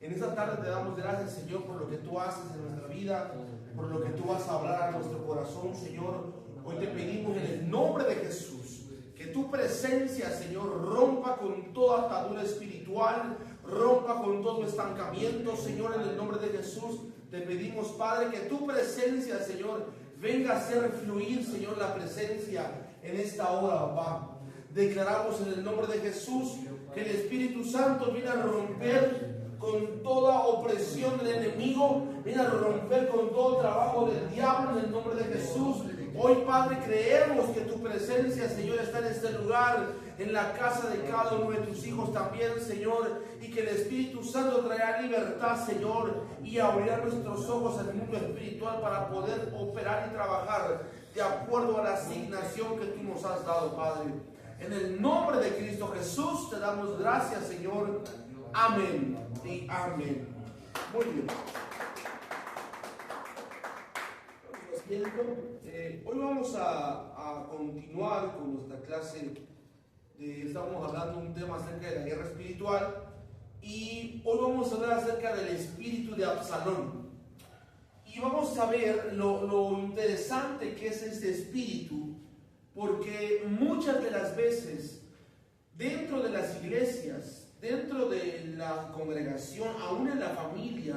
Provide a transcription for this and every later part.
En esta tarde te damos gracias, Señor, por lo que tú haces en nuestra vida, por lo que tú vas a hablar a nuestro corazón, Señor. Hoy te pedimos en el nombre de Jesús que tu presencia, Señor, rompa con toda atadura espiritual, rompa con todo estancamiento, Señor, en el nombre de Jesús. Te pedimos, Padre, que tu presencia, Señor, venga a hacer fluir, Señor, la presencia en esta hora, papá. Declaramos en el nombre de Jesús que el Espíritu Santo viene a romper con toda opresión del enemigo, viene a romper con todo trabajo del diablo en el nombre de Jesús. Hoy, Padre, creemos que tu presencia, Señor, está en este lugar, en la casa de cada uno de tus hijos también, Señor, y que el Espíritu Santo traerá libertad, Señor, y abrirá nuestros ojos al mundo espiritual para poder operar y trabajar de acuerdo a la asignación que tú nos has dado, Padre. En el nombre de Cristo Jesús te damos gracias, Señor. Amén y amén. Muy bien. Hoy vamos a continuar con nuestra clase. Estamos hablando de un tema acerca de la guerra espiritual. Y hoy vamos a hablar acerca del espíritu de Absalón. Y vamos a ver lo interesante que es este espíritu. Porque muchas de las veces, dentro de las iglesias, dentro de la congregación, aún en la familia,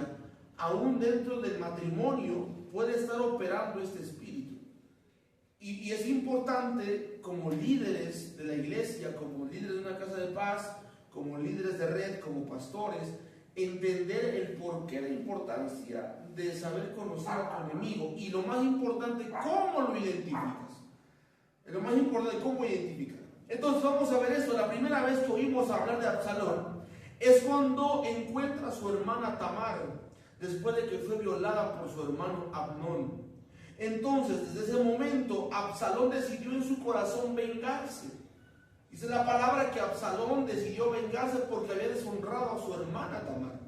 aún dentro del matrimonio, puede estar operando este espíritu. Y es importante, como líderes de la iglesia, como líderes de una casa de paz, como líderes de red, como pastores, entender el porqué, la importancia de saber conocer a tu enemigo. Y lo más importante, cómo lo identificas. Lo más importante, cómo identificar. Entonces vamos a ver esto. La primera vez que oímos hablar de Absalón es cuando encuentra a su hermana Tamar, después de que fue violada por su hermano Amnón. Entonces, desde ese momento, Absalón decidió en su corazón vengarse. Dice la palabra que Absalón decidió vengarse porque había deshonrado a su hermana Tamar.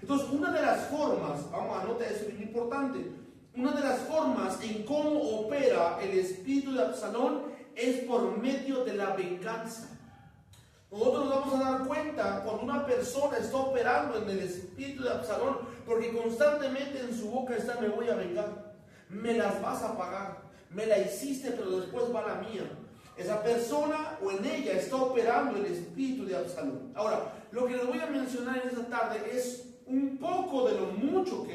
Entonces, una de las formas, vamos a anotar eso, es muy importante, una de las formas en cómo opera el espíritu de Absalón es por medio de la venganza. Nosotros nos vamos a dar cuenta cuando una persona está operando en el espíritu de Absalón, porque constantemente en su boca está: me voy a vengar, me las vas a pagar, me la hiciste pero después va la mía. Esa persona o en ella está operando el espíritu de Absalón. Ahora, lo que les voy a mencionar en esta tarde es un poco de lo mucho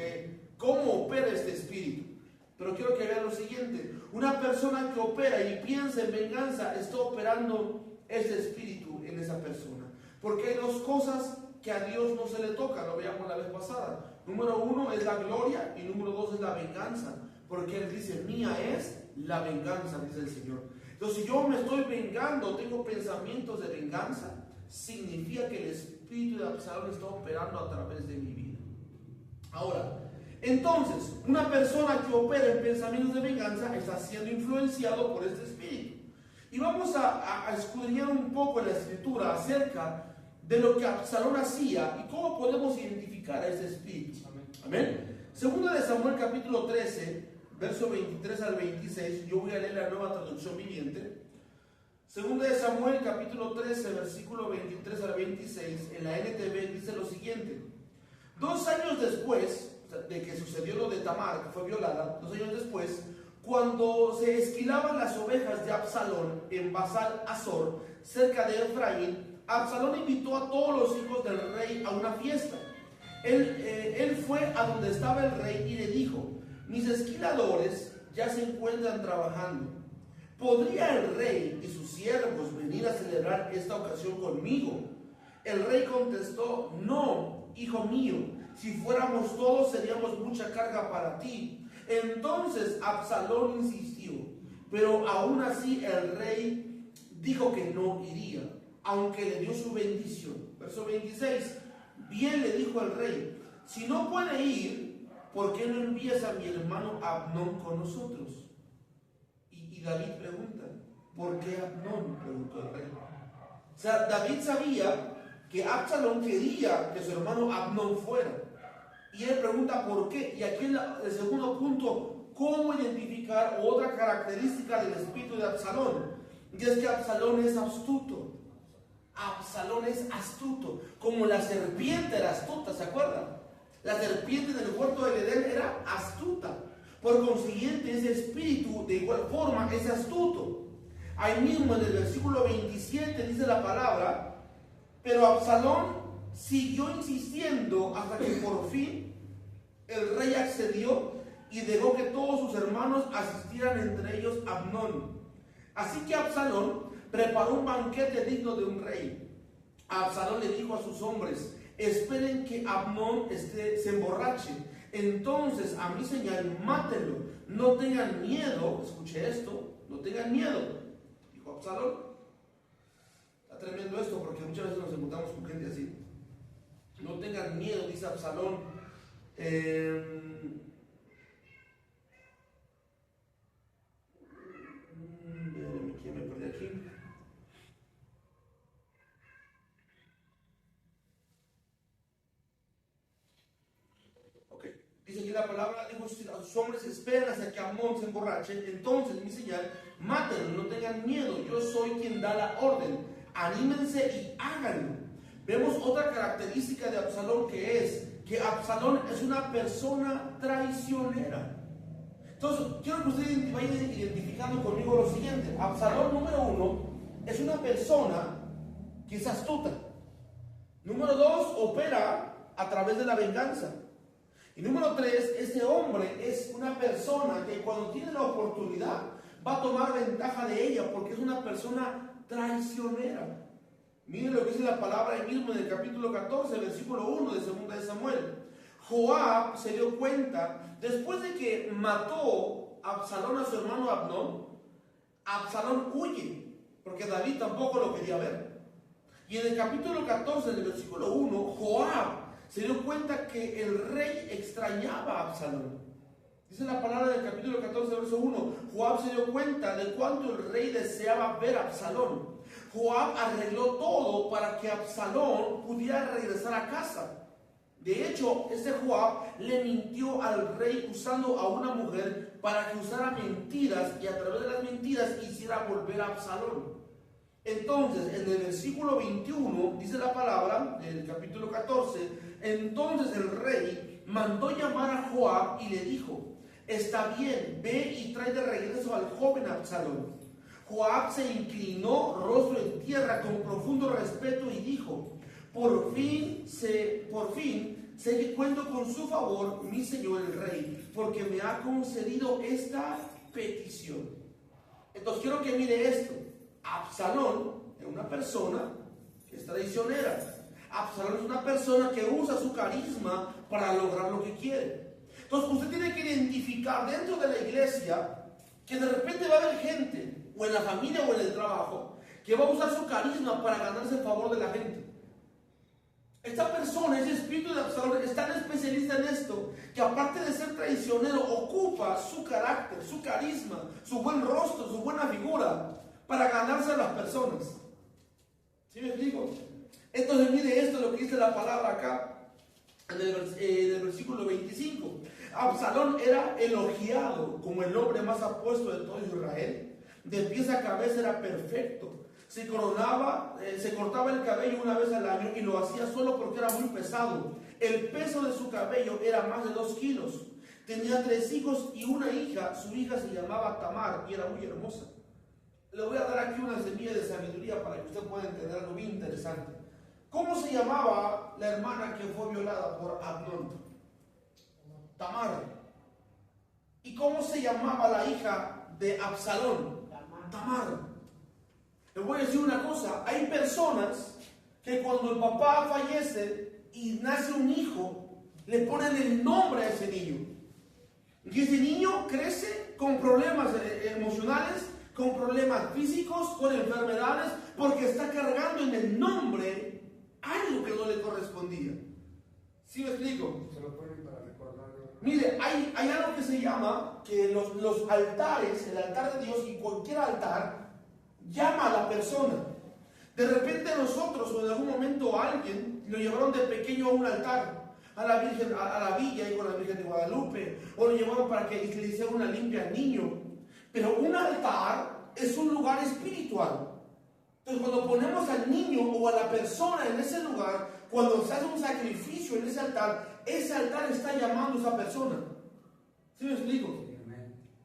cómo opera este espíritu. Pero quiero que vean lo siguiente: una persona que opera y piensa en venganza está operando este espíritu en esa persona. Porque hay dos cosas que a Dios no se le toca, lo veíamos la vez pasada. Número uno es la gloria y número dos es la venganza. Porque Él dice: mía es la venganza, dice el Señor. Entonces, si yo me estoy vengando, tengo pensamientos de venganza, significa que el espíritu de Absalón está operando a través de mi vida. Ahora, entonces, una persona que opera en pensamientos de venganza está siendo influenciado por este espíritu. Y vamos a escudriñar un poco en la escritura acerca de lo que Absalón hacía y cómo podemos identificar a ese espíritu. Amén. Segunda de Samuel capítulo 13, verso 23 al 26. Yo voy a leer la Nueva Traducción Viviente. Segunda de Samuel capítulo 13, versículo 23 al 26. En la NTV dice lo siguiente: 2 años después de que sucedió lo de Tamar, que fue violada, 2 años después, cuando se esquilaban las ovejas de Absalón en Basal Azor, cerca de Efraín, Absalón invitó a todos los hijos del rey a una fiesta. Él fue a donde estaba el rey y le dijo: mis esquiladores ya se encuentran trabajando. ¿Podría el rey y sus siervos venir a celebrar esta ocasión conmigo? El rey contestó: no, hijo mío. Si fuéramos todos, seríamos mucha carga para ti. Entonces Absalón insistió, pero aún así el rey dijo que no iría, aunque le dio su bendición. Verso 26. Bien, le dijo el rey: si no puede ir, ¿por qué no envías a mi hermano Amnón con nosotros? Y David pregunta: ¿por qué Amnón?, preguntó el rey. O sea, David sabía que Absalón quería que su hermano Amnón fuera. Y él pregunta por qué. Y aquí el segundo punto: ¿cómo identificar otra característica del espíritu de Absalón? Y es que Absalón es astuto. Absalón es astuto, como la serpiente era astuta, ¿se acuerdan? La serpiente en el huerto del Edén era astuta. Por consiguiente, ese espíritu de igual forma es astuto. Ahí mismo en el versículo 27 dice la palabra: pero Absalón siguió insistiendo hasta que por fin el rey accedió y dejó que todos sus hermanos asistieran, entre ellos Amnón. Así que Absalón preparó un banquete digno de un rey. Absalón le dijo a sus hombres: esperen que Amnón se emborrache, entonces a mi señal mátenlo, no tengan miedo. Escuche esto: no tengan miedo, dijo Absalón. Está tremendo esto, porque muchas veces nos encontramos con gente así. No tengan miedo, dice Absalón. ¿Quién me perdí aquí? Ok, dice aquí la palabra: dijo a sus hombres, esperen hasta que Amnón se emborrache, entonces mi señal, mátenlo, no tengan miedo, yo soy quien da la orden, anímense y háganlo. Vemos otra característica de Absalón, que es que Absalón es una persona traicionera. Entonces, quiero que ustedes vayan identificando conmigo lo siguiente: Absalón, número uno, es una persona que es astuta. Número dos, opera a través de la venganza. Y número tres, este hombre es una persona que cuando tiene la oportunidad va a tomar ventaja de ella, porque es una persona traicionera. Miren lo que dice la palabra ahí mismo en el capítulo 14, versículo 1 de 2 de Samuel. Joab se dio cuenta, después de que mató Absalón a su hermano Amnón, Absalón huye, porque David tampoco lo quería ver. Y en el capítulo 14, del versículo 1, Joab se dio cuenta que el rey extrañaba a Absalón. Dice la palabra del capítulo 14, verso 1, Joab se dio cuenta de cuánto el rey deseaba ver a Absalón. Joab arregló todo para que Absalón pudiera regresar a casa. De hecho, este Joab le mintió al rey usando a una mujer para que usara mentiras, y a través de las mentiras hiciera volver a Absalón. Entonces, en el versículo 21 dice la palabra del capítulo 14: entonces el rey mandó llamar a Joab y le dijo: está bien, ve y trae de regreso al joven Absalón. Joab se inclinó rostro en tierra con profundo respeto y dijo: por fin sé que cuento con su favor, mi señor el rey, porque me ha concedido esta petición. Entonces quiero que mire esto: Absalón es una persona que es traicionera. Absalón es una persona que usa su carisma para lograr lo que quiere. Entonces usted tiene que identificar dentro de la iglesia que de repente va a haber gente, o en la familia o en el trabajo, que va a usar su carisma para ganarse el favor de la gente. Esta persona, ese espíritu de Absalón, es tan especialista en esto, que aparte de ser traicionero, ocupa su carácter, su carisma, su buen rostro, su buena figura, para ganarse a las personas. ¿Sí me explico? Entonces mire esto, lo que dice la palabra acá, en el versículo 25. Absalón era elogiado como el hombre más apuesto de todo Israel. De pies a cabeza era perfecto. Se cortaba el cabello una vez al año, y lo hacía solo porque era muy pesado. El peso de su cabello era más de 2 kilos. Tenía 3 hijos y una hija. Su hija se llamaba Tamar y era muy hermosa. Le voy a dar aquí una semilla de sabiduría para que usted pueda entender algo bien interesante. ¿Cómo se llamaba la hermana que fue violada por Amnón? Tamar. ¿Y cómo se llamaba la hija de Absalón? Tamar. Le voy a decir una cosa: hay personas que cuando el papá fallece y nace un hijo, le ponen el nombre a ese niño. Y ese niño crece con problemas emocionales, con problemas físicos, con enfermedades, porque está cargando en el nombre algo que no le correspondía. ¿Sí me explico? Se lo ponen para recordarlo. Mire, hay algo que se llama que los altares, el altar de Dios y cualquier altar, llama a la persona. De repente nosotros, o en algún momento alguien, lo llevaron de pequeño a un altar, a la Virgen, a la villa y con la Virgen de Guadalupe, o lo llevaron para que le hiciera una limpia al niño. Pero un altar es un lugar espiritual. Entonces cuando ponemos al niño o a la persona en ese lugar, Cuando se hace un sacrificio en ese altar está llamando a esa persona. ¿Sí me explico?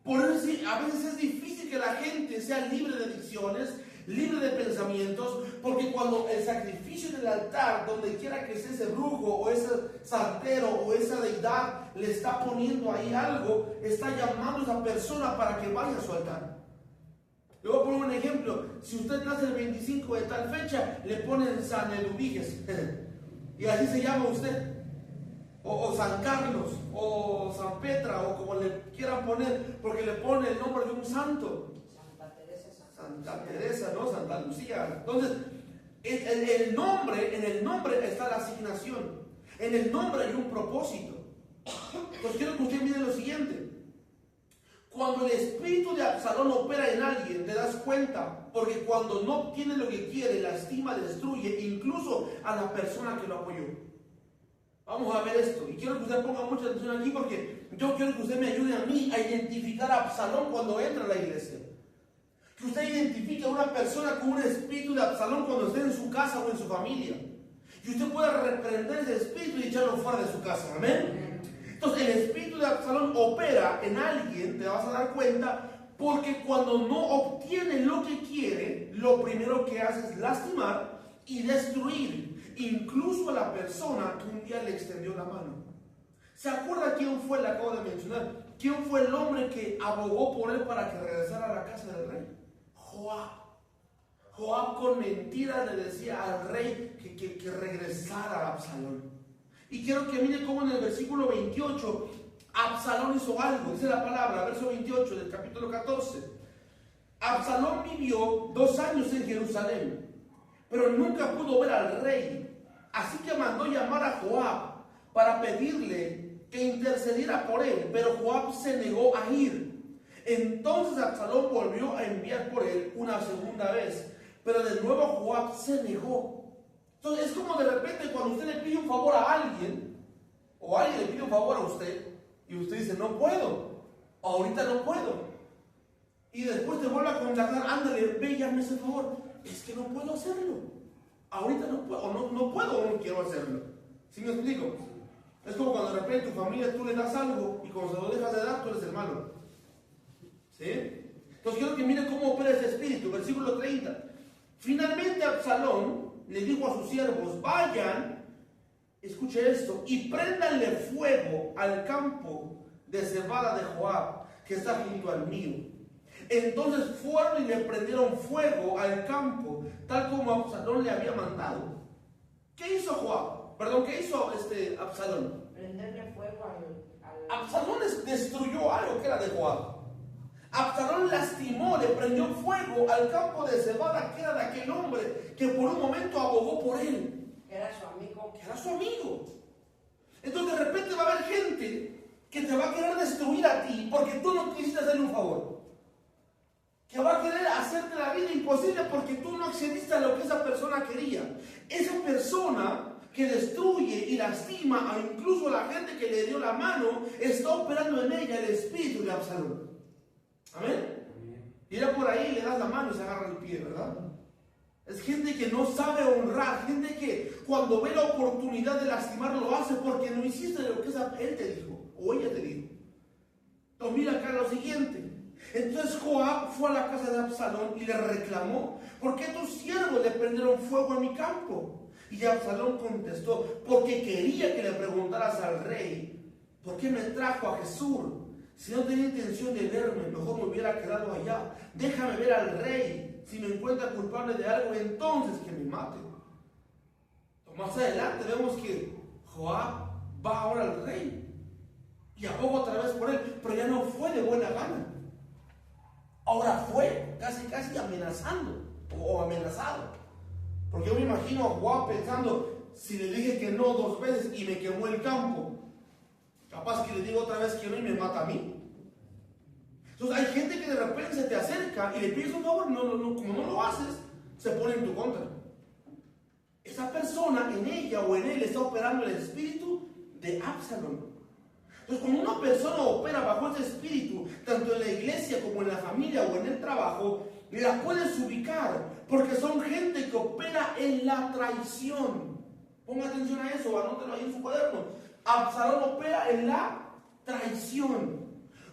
Por eso sí, a veces es difícil que la gente sea libre de adicciones, libre de pensamientos, porque cuando el sacrificio del altar, donde quiera que esté ese brujo o ese santero o esa deidad le está poniendo ahí algo, está llamando a esa persona para que vaya a su altar. Le voy a poner un ejemplo. Si usted nace el 25 de tal fecha, le ponen San Eduviges y así se llama usted. O San Carlos, o San Petra, o como le quieran poner, porque le pone el nombre de un santo. Santa Teresa, ¿no? Santa Lucía. Entonces, en el nombre está la asignación. En el nombre hay un propósito. Entonces quiero que usted mire lo siguiente. Cuando el espíritu de Absalón opera en alguien, te das cuenta, porque cuando no obtiene lo que quiere, lastima, destruye, incluso a la persona que lo apoyó. Vamos a ver esto, y quiero que usted ponga mucha atención aquí, porque yo quiero que usted me ayude a mí a identificar a Absalón cuando entra a la iglesia. Que usted identifique a una persona con un espíritu de Absalón cuando esté en su casa o en su familia. Y usted pueda reprender ese espíritu y echarlo fuera de su casa. Amén. Entonces el espíritu de Absalón opera en alguien, te vas a dar cuenta, porque cuando no obtiene lo que quiere, lo primero que hace es lastimar y destruir, incluso a la persona que un día le extendió la mano. ¿Se acuerda quién fue? Le acabo de mencionar. ¿Quién fue el hombre que abogó por él para que regresara a la casa del rey? Joab. Joab con mentiras le decía al rey que regresara a Absalón. Y quiero que mire cómo en el versículo 28 Absalón hizo algo. Dice la palabra, verso 28 del capítulo 14. Absalón vivió 2 años en Jerusalén, pero nunca pudo ver al rey. Así que mandó llamar a Joab para pedirle que intercediera por él, pero Joab se negó a ir. Entonces Absalón volvió a enviar por él una segunda vez, pero de nuevo Joab se negó. Entonces es como de repente cuando usted le pide un favor a alguien, o alguien le pide un favor a usted, y usted dice, no puedo, ahorita no puedo. Y después te vuelve a contactar, ándale, ve y hazme ese favor. Es que no puedo hacerlo. Ahorita no puedo, no puedo o no quiero hacerlo. ¿Sí me explico? Es como cuando de repente a tu familia tú le das algo y cuando se lo dejas de dar, tú eres el malo. ¿Sí? Entonces quiero que mire cómo opera ese espíritu. Versículo 30. Finalmente Absalón le dijo a sus siervos, vayan, escuche esto, y préndanle fuego al campo de cebada de Joab, que está junto al mío. Entonces fueron y le prendieron fuego al campo, tal como Absalón le había mandado. ¿Qué hizo Joab? Perdón, ¿qué hizo Absalón? Prenderle fuego al... Absalón destruyó algo que era de Joab. Absalón lastimó, le prendió fuego al campo de cebada que era de aquel hombre que por un momento abogó por él. Era su amigo. Que era su amigo. Entonces de repente va a haber gente que te va a querer destruir a ti porque tú no quisiste hacerle un favor. Que va a querer hacerte la vida imposible porque tú no accediste a lo que esa persona quería. Esa persona que destruye y lastima a incluso a la gente que le dio la mano, está operando en ella el espíritu de Absalón. ¿Amén? Y ella por ahí le das la mano y se agarra el pie, ¿verdad? Es gente que no sabe honrar, gente que cuando ve la oportunidad de lastimar lo hace porque no hiciste lo que él te dijo o ella te dijo. Entonces mira acá lo siguiente. Entonces Joab fue a la casa de Absalón y le reclamó, ¿por qué tus siervos le prendieron fuego a mi campo? Y Absalón contestó, porque quería que le preguntaras al rey, ¿por qué me trajo a Jesús? Si no tenía intención de verme, mejor me hubiera quedado allá. Déjame ver al rey. Si me encuentra culpable de algo, entonces que me mate. Más adelante vemos que Joab va ahora al rey y aboga otra vez por él, pero ya no fue de buena gana. Ahora fue casi amenazando o amenazado. Porque yo me imagino a Joab pensando, si le dije que no 2 veces y me quemó el campo, capaz que le digo otra vez que no y me mata a mí. Entonces hay gente que de repente se te acerca y le pides un favor, como no lo haces, se pone en tu contra. Esa persona en ella o en él está operando el espíritu de Absalón. Entonces cuando una persona opera bajo ese espíritu, tanto en la iglesia como en la familia o en el trabajo, la puedes ubicar porque son gente que opera en la traición. Ponga atención a eso, anótelo ahí en su cuaderno. Absalón opera en la traición.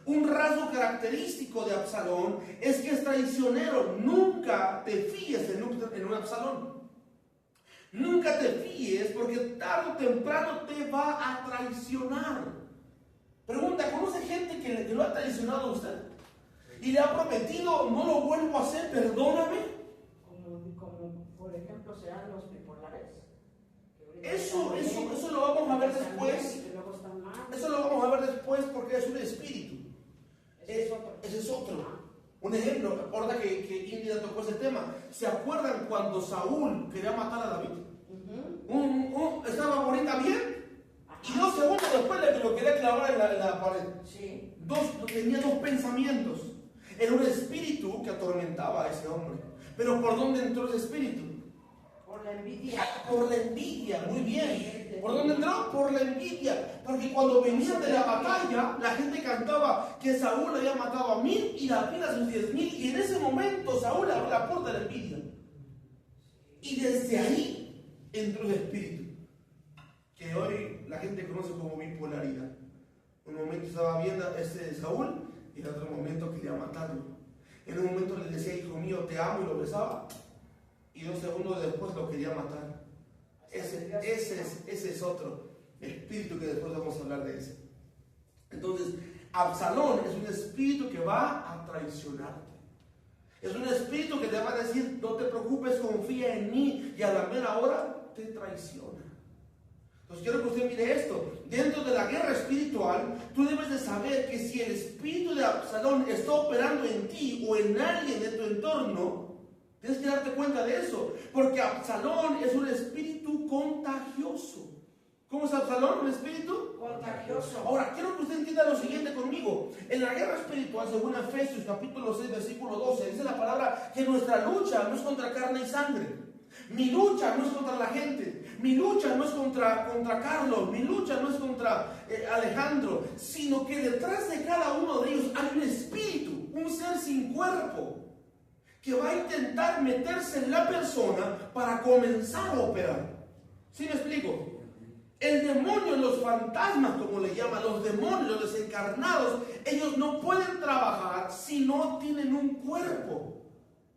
Un rasgo característico de Absalón es que es traicionero. Nunca te fíes en un Absalón. Nunca te fíes porque tarde o temprano te va a traicionar. Pregunta, ¿conoce gente que lo ha traicionado a usted? Y le ha prometido, no lo vuelvo a hacer, perdóname. Como por ejemplo serán los bipolares. Eso lo vamos a ver después. Eso lo vamos a ver después porque es un espíritu. Ese es otro. Un ejemplo, ahora que India tocó ese tema. ¿Se acuerdan cuando Saúl quería matar a David? Estaba bonita bien. Y 2 segundos después lo quería clavar en la pared. Sí. Tenía 2 pensamientos. Era un espíritu que atormentaba a ese hombre. Pero ¿por dónde entró ese espíritu? Por la envidia. Por la envidia, muy bien. ¿Por dónde entró? Por la envidia. Porque cuando venían de la batalla, la gente cantaba que Saúl había matado a 1000 y David a sus 10,000. Y en ese momento Saúl abrió la puerta de la envidia. Y desde ahí entró el espíritu. Que hoy la gente conoce como bipolaridad. Un momento estaba viendo a Saúl y en otro momento quería matarlo. En un momento le decía, hijo mío, te amo, y lo besaba. Y 2 segundos después lo quería matar. Ese es otro espíritu que después vamos a hablar de ese. Entonces, Absalón es un espíritu que va a traicionarte. Es un espíritu que te va a decir, no te preocupes, confía en mí, y a la mera hora te traiciona. Entonces quiero que usted mire esto. Dentro de la guerra espiritual, tú debes de saber que si el espíritu de Absalón está operando en ti o en alguien de tu entorno, tienes que darte cuenta de eso, porque Absalón es un espíritu contagioso. ¿Cómo es Absalón? ¿Un espíritu? Contagioso. Ahora, quiero que usted entienda lo siguiente conmigo. En la guerra espiritual, según Efesios capítulo 6, versículo 12, dice la palabra que nuestra lucha no es contra carne y sangre. Mi lucha no es contra la gente. Mi lucha no es contra Carlos. Mi lucha no es contra Alejandro. Sino que detrás de cada uno de ellos hay un espíritu, un ser sin cuerpo, que va a intentar meterse en la persona para comenzar a operar. ¿Sí me explico? El demonio, los fantasmas, como le llaman, los demonios, los desencarnados, ellos no pueden trabajar si no tienen un cuerpo.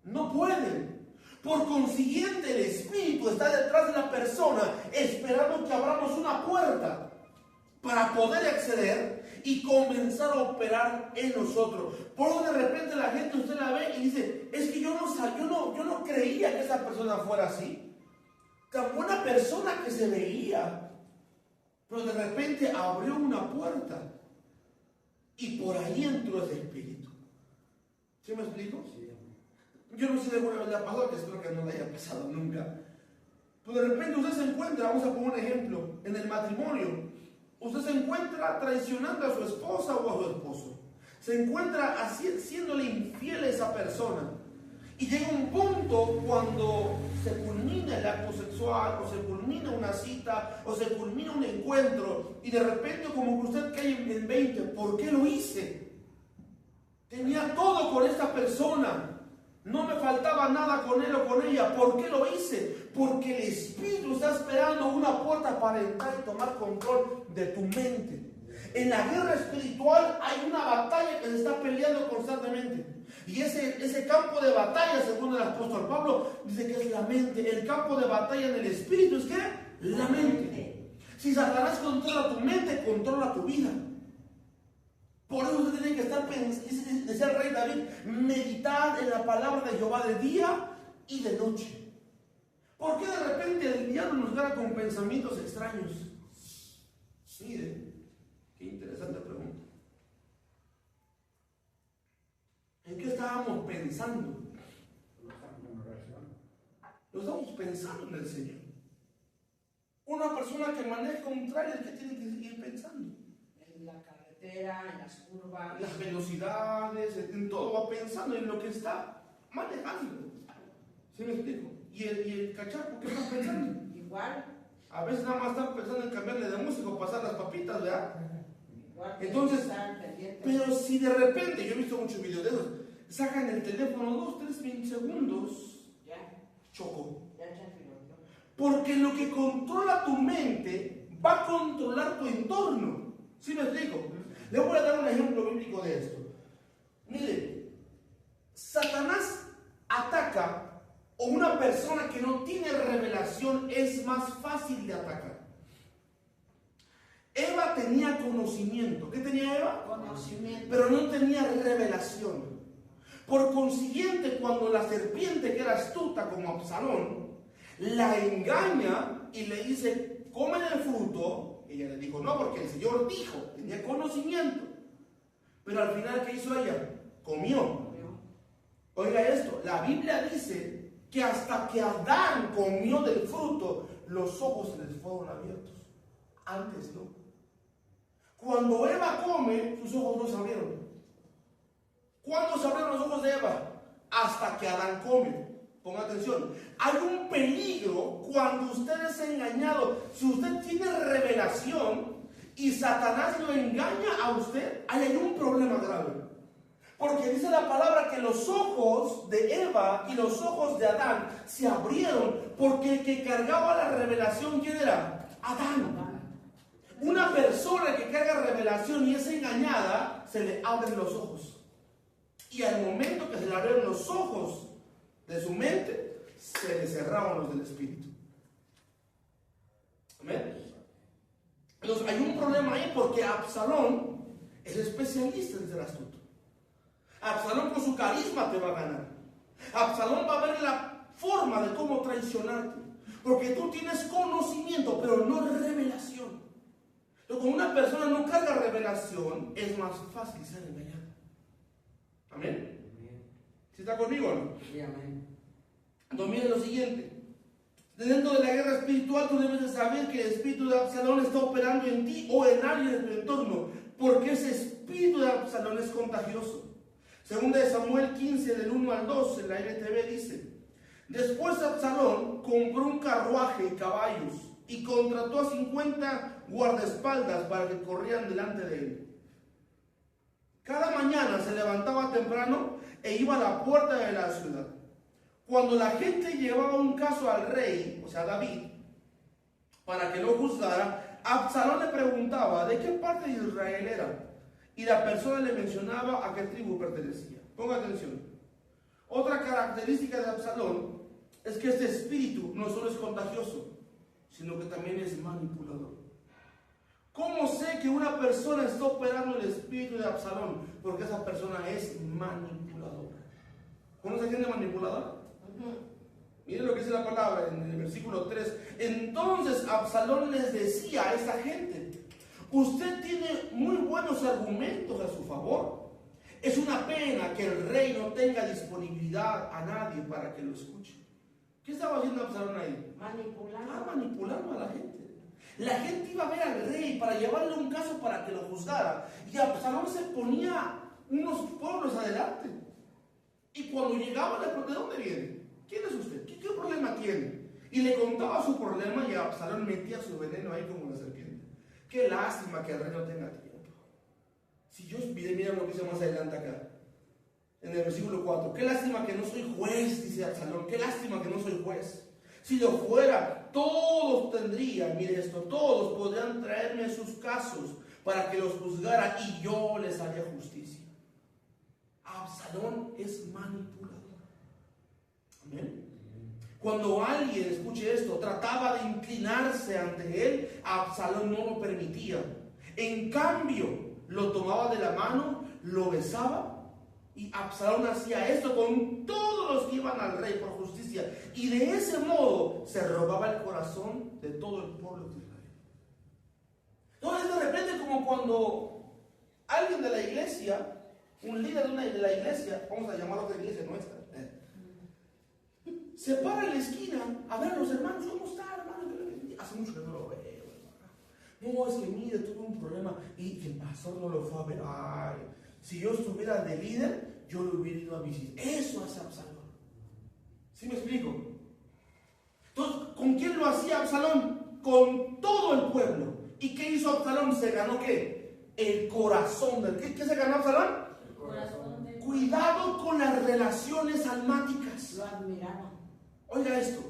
No pueden. Por consiguiente, el espíritu está detrás de la persona esperando que abramos una puerta para poder acceder y comenzar a operar en nosotros. Por eso de repente la gente, usted la ve y dice, es que yo no creía que esa persona fuera así. Tan buena persona que se veía. Pero de repente abrió una puerta y por ahí entró ese espíritu. ¿Sí me explico? Sí. Yo no sé si alguna vez le ha pasado, que espero que no le haya pasado nunca. Pero de repente usted se encuentra, vamos a poner un ejemplo, en el matrimonio. Usted se encuentra traicionando a su esposa o a su esposo. Se encuentra haciéndole infiel a esa persona. Y llega un punto cuando se culmina el acto sexual, o se culmina una cita, o se culmina un encuentro, y de repente como que usted cae en 20, ¿por qué lo hice? Tenía todo con esta persona. No me faltaba nada con él o con ella. ¿Por qué lo hice? Porque el espíritu está esperando una puerta para entrar y tomar control de tu mente. En la guerra espiritual hay una batalla que se está peleando constantemente. Y ese campo de batalla, según el apóstol Pablo, dice que es la mente. El campo de batalla en el espíritu es ¿qué? La mente. Si Satanás controla tu mente, controla tu vida. Por eso usted tiene que estar pensando, decía el rey David, meditar en la palabra de Jehová de día y de noche. ¿Por qué de repente el diablo nos gana con pensamientos extraños? Mire, qué interesante pregunta. ¿En qué estábamos pensando? Lo estamos pensando en el Señor. Una persona que maneja un trailer, ¿qué tiene que ir pensando? En la carretera, en las curvas, En las velocidades, en todo va pensando en lo que está manejando. ¿Sí me explico? ¿Y el cachaco qué está pensando? Igual. A veces nada más están pensando en cambiarle de música o pasar las papitas, ¿verdad? Igual. Entonces, pero si de repente, yo he visto muchos videos de esos, sacan el teléfono 2, 3 segundos, Ya. chocó. Ya se filtró. Porque lo que controla tu mente va a controlar tu entorno. ¿Sí me explico? Le voy a dar un ejemplo bíblico de esto. Mire, Satanás ataca, o una persona que no tiene revelación es más fácil de atacar. Eva tenía conocimiento. ¿Qué tenía Eva? Conocimiento. Pero no tenía revelación. Por consiguiente, cuando la serpiente, que era astuta como Absalón, la engaña y le dice, come el fruto, ella le dijo, no, porque el Señor dijo, tenía conocimiento. Pero al final, ¿qué hizo ella? Comió. Oiga esto, la Biblia dice que hasta que Adán comió del fruto, los ojos se les fueron abiertos. Antes no. Cuando Eva come, sus ojos no se abrieron. ¿Cuándo se abrieron los ojos de Eva? Hasta que Adán come. Ponga atención. Hay un peligro cuando usted es engañado. Si usted tiene revelación y Satanás lo engaña a usted, ahí hay un problema grave. Porque dice la palabra que los ojos de Eva y los ojos de Adán se abrieron porque el que cargaba la revelación, ¿quién era? Adán. Una persona que carga revelación y es engañada, se le abren los ojos. Y al momento que se le abrieron los ojos de su mente, se le cerraron los del espíritu. ¿Amén? Entonces hay un problema ahí porque Absalón es especialista en ser astuto. Absalón con su carisma te va a ganar. Absalón va a ver la forma de cómo traicionarte. Porque tú tienes conocimiento, pero no revelación. Pero cuando una persona no carga revelación, es más fácil ser engañado. ¿Amén? ¿Sí está conmigo o no? Sí, amén. Entonces miren lo siguiente. Dentro de la guerra espiritual tú debes de saber que el espíritu de Absalón está operando en ti o en alguien de tu entorno. Porque ese espíritu de Absalón es contagioso. Segunda de Samuel 15, del 1 al 2, en la NTV dice: después Absalón compró un carruaje y caballos y contrató a 50 guardaespaldas para que corrieran delante de él. Cada mañana se levantaba temprano e iba a la puerta de la ciudad. Cuando la gente llevaba un caso al rey, o sea David, para que lo juzgara, Absalón le preguntaba de qué parte de Israel era. Y la persona le mencionaba a qué tribu pertenecía. Ponga atención. Otra característica de Absalón es que este espíritu no solo es contagioso, sino que también es manipulador. ¿Cómo sé que una persona está operando el espíritu de Absalón? Porque esa persona es manipuladora. ¿Conoce quién es manipulador? Miren lo que dice la palabra en el versículo 3. Entonces Absalón les decía a esta gente: usted tiene muy buenos argumentos a su favor. Es una pena que el rey no tenga disponibilidad a nadie para que lo escuche. ¿Qué estaba haciendo Absalón ahí? Manipulando a la gente. La gente iba a ver al rey para llevarle un caso para que lo juzgara. Y Absalón se ponía unos pueblos adelante. Y cuando llegaba le preguntaba: ¿de dónde viene? ¿Quién es usted? ¿Qué problema tiene? Y le contaba su problema y Absalón metía su veneno ahí como la serpiente. Qué lástima que el rey no tenga tiempo. Si yo mira lo que dice más adelante acá, en el versículo 4. Qué lástima que no soy juez, dice Absalón. Qué lástima que no soy juez. Si lo fuera, todos tendrían, mire esto, todos podrían traerme sus casos para que los juzgara y yo les haría justicia. Absalón es manipulador. Amén. Cuando alguien, escuche esto, trataba de inclinarse ante él, Absalón no lo permitía. En cambio, lo tomaba de la mano, lo besaba, y Absalón hacía esto con todos los que iban al rey por justicia. Y de ese modo se robaba el corazón de todo el pueblo de Israel. Entonces de repente, como cuando alguien de la iglesia, un líder de la iglesia, vamos a llamar a otra iglesia nuestra, se para en la esquina a ver a los hermanos: ¿cómo está, hermano? Hace mucho que no lo veo, hermano. No, es que mire, tuve un problema y el pastor no lo fue a ver. Ay, si yo estuviera de líder, yo lo hubiera ido a visitar. Eso hace Absalón. ¿Sí me explico? Entonces, ¿con quién lo hacía Absalón? Con todo el pueblo. ¿Y qué hizo Absalón? ¿Se ganó qué? El corazón del... ¿Qué se ganó Absalón? El corazón del... Cuidado con las relaciones almáticas. Lo admiraba. Oiga esto.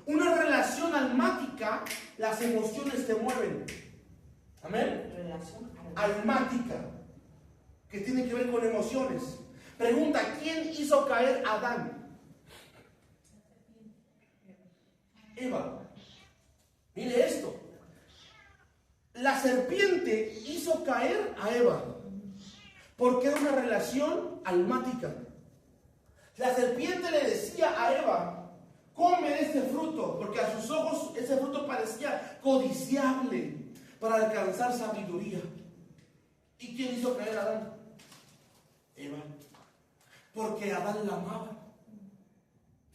Una relación almática, las emociones te mueven. Amén. Relación Almática, que tiene que ver con emociones. Pregunta, ¿quién hizo caer a Adán? Eva. Mire esto. La serpiente hizo caer a Eva porque era una relación almática. La serpiente le decía a Eva: come de este fruto, porque a sus ojos ese fruto parecía codiciable para alcanzar sabiduría. ¿Y quién hizo caer a Adán? Eva. Porque Adán la amaba.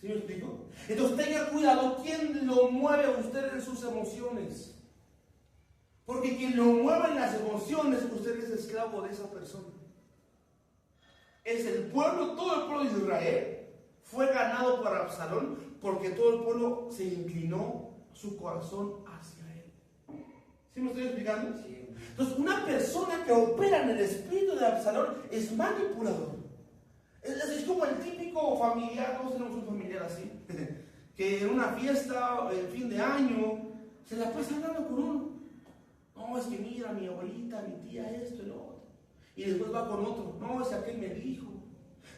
¿Sí me explico? Entonces tenga cuidado quién lo mueve a usted en sus emociones. Porque quien lo mueve en las emociones, usted es esclavo de esa persona. Es el pueblo, todo el pueblo de Israel fue ganado por Absalón porque todo el pueblo se inclinó su corazón hacia él. ¿Sí me estoy explicando? Sí. Entonces, una persona que opera en el espíritu de Absalón es manipulador. Es como el típico familiar, todos tenemos un familiar así, que en una fiesta, el fin de año, se la pasa hablando con uno. No, es que mira, mi abuelita, mi tía, esto y lo otro. Y después va con otro. No, es que aquel me dijo.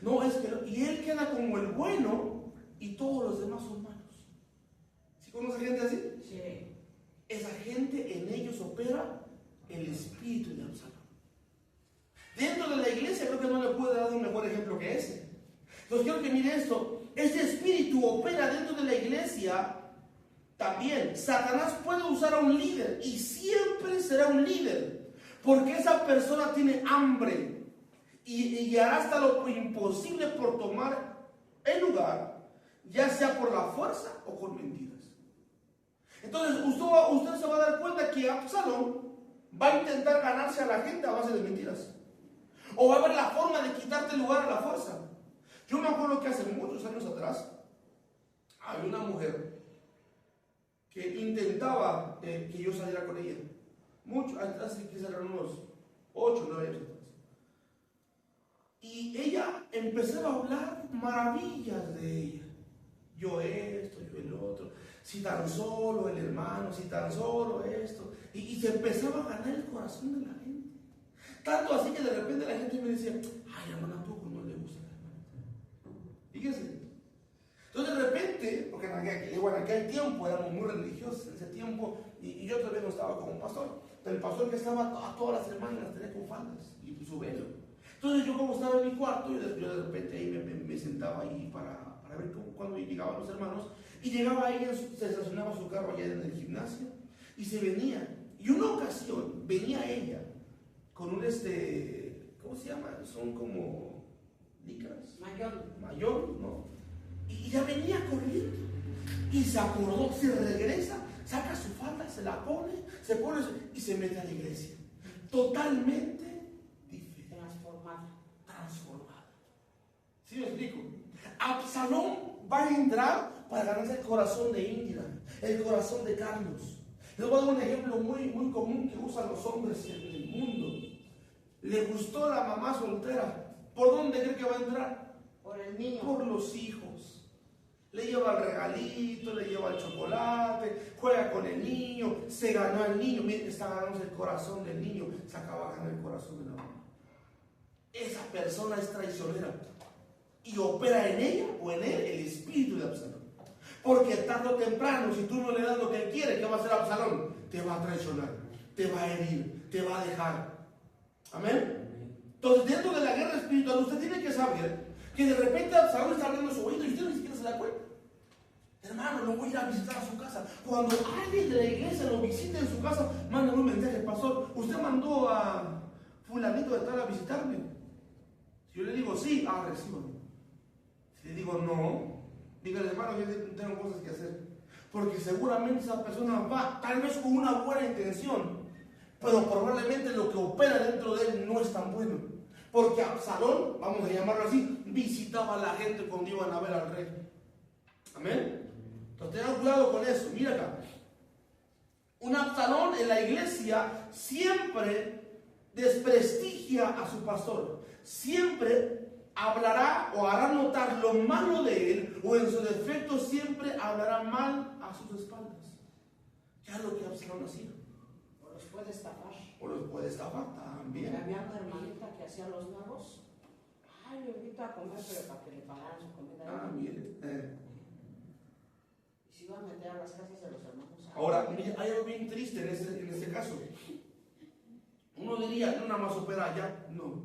No, es que no. Y él queda como el bueno y todos los demás son malos. ¿Sí conoce gente así? Sí. Esa gente, en ellos opera el espíritu de Absalón. Dentro de la iglesia creo que no le puede dar un mejor ejemplo que ese. Entonces quiero que mire esto. Este espíritu opera dentro de la iglesia también. Satanás puede usar a un líder y siempre será un líder, porque esa persona tiene hambre y hará hasta lo imposible por tomar el lugar, ya sea por la fuerza o con mentiras. Entonces usted se va a dar cuenta que Absalón va a intentar ganarse a la gente a base de mentiras, o va a haber la forma de quitarte el lugar a la fuerza. Yo me acuerdo que hace muchos años atrás había una mujer que intentaba que yo saliera con ella. Mucho, hace que eran unos 8 o 9 años atrás. Y ella empezaba a hablar maravillas de ella. Yo esto, yo el otro. Si tan solo el hermano, si tan solo esto. Y se empezaba a ganar el corazón de la gente. Tanto así que de repente la gente me decía: ay, hermana, ¿a poco no le gusta la hermana? Fíjese. Entonces de repente, porque en aquel tiempo éramos muy religiosos, en ese tiempo, y yo todavía no estaba como pastor, pero el pastor que estaba a todas las hermanas las tenía con faldas y su velo. Entonces yo, como estaba en mi cuarto, yo de repente ahí me sentaba ahí para ver cuando llegaban los hermanos, y llegaba ella, se estacionaba su carro allá en el gimnasio y se venía. Y una ocasión venía ella con un ¿cómo se llama? Son como licras. Mayor, ¿no? Y ya venía corriendo y se acordó, se regresa, saca su falda, se la pone, se pone y se mete a la iglesia. Totalmente diferente. Transformada. ¿Sí me explico? Absalón va a entrar para ganarse el corazón de Indira, el corazón de Carlos. Les voy a dar un ejemplo muy común que usan los hombres en el mundo. Le gustó la mamá soltera. ¿Por dónde cree que va a entrar? Por el niño. Por los hijos. Le lleva el regalito, le lleva el chocolate, juega con el niño, se ganó al niño. Miren, está ganando el corazón del niño, se acaba de ganar el corazón de la mamá. Esa persona es traicionera y opera en ella o en él el espíritu de Absalón. Porque tarde o temprano, si tú no le das lo que él quiere, ¿qué va a hacer Absalón? Te va a traicionar, te va a herir, te va a dejar. Amén. Entonces, dentro de la guerra espiritual, usted tiene que saber que de repente Absalón está abriendo su oído y usted ni siquiera se da cuenta. Hermano, lo voy a ir a visitar a su casa. Cuando alguien de la iglesia lo visite en su casa, manda un mensaje: pastor, usted mandó a fulanito de tal a visitarme. Si yo le digo sí, recíbame. Si le digo no, dígale: hermano, yo tengo cosas que hacer. Porque seguramente esa persona va, tal vez con una buena intención, pero probablemente lo que opera dentro de él no es tan bueno. Porque Absalón, vamos a llamarlo así, visitaba a la gente cuando iban a ver al rey. Amén. Entonces tengan cuidado con eso. Mira acá. Un Absalón en la iglesia siempre desprestigia a su pastor. Siempre hablará o hará notar lo malo de él, o en su defecto siempre hablará mal a sus espaldas. Ya es lo que Absalón hacía. O los puede estafar. O los puede estafar también. Había una hermanita que hacía los nuevos. Ay, lo invito a comer, pero para que le pagaran su comida. Ah, mire. Y se iba a meter a las casas de los hermanos. Ahora, mire, hay algo bien triste en este caso. Uno diría, no nada más opera allá, no.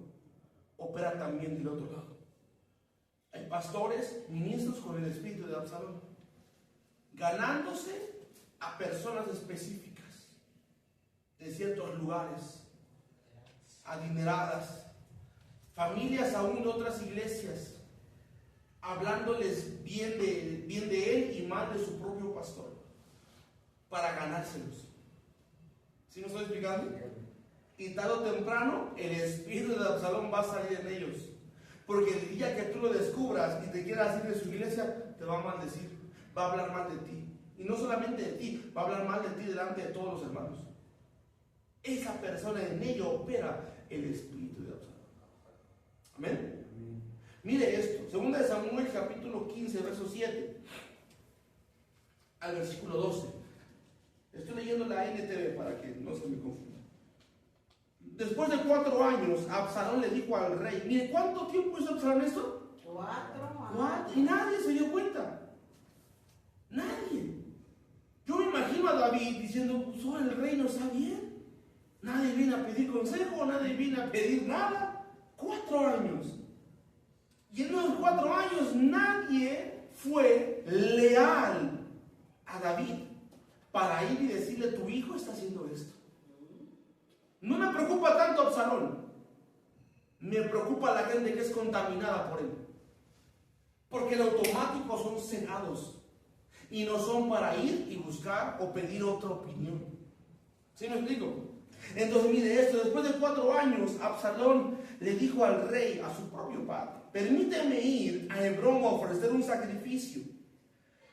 Opera también del otro lado. Hay pastores, ministros con el espíritu de Absalón, ganándose a personas específicas de ciertos lugares, adineradas, familias aún de otras iglesias, hablándoles bien de él y mal de su propio pastor, para ganárselos. ¿Sí me estoy explicando? Y tarde o temprano el espíritu de Absalón va a salir en ellos, porque el día que tú lo descubras y te quieras ir de su iglesia, te va a maldecir, va a hablar mal de ti. Y no solamente de ti, va a hablar mal de ti delante de todos los hermanos. Esa persona, en ella opera el espíritu de Absalón. Amén. Mire esto, 2 Samuel capítulo 15, verso 7 al versículo 12. Estoy leyendo la NTV para que no se me confunda. Después de 4 años, Absalón le dijo al rey, mire, ¿cuánto tiempo hizo Absalón esto? 4 4. Y nadie se dio cuenta. Nadie. Yo me imagino a David diciendo, pues ahora el reino está bien. Nadie viene a pedir consejo, nadie viene a pedir nada. 4 años. Y en esos 4 años nadie fue leal a David para ir y decirle, tu hijo está haciendo esto. No me preocupa tanto Absalón, me preocupa la gente que es contaminada por él, porque en automático son cegados y no son para ir y buscar o pedir otra opinión. ¿Sí me explico? Entonces mire esto, después de 4 años Absalón le dijo al rey, a su propio padre, permíteme ir a Hebrón a ofrecer un sacrificio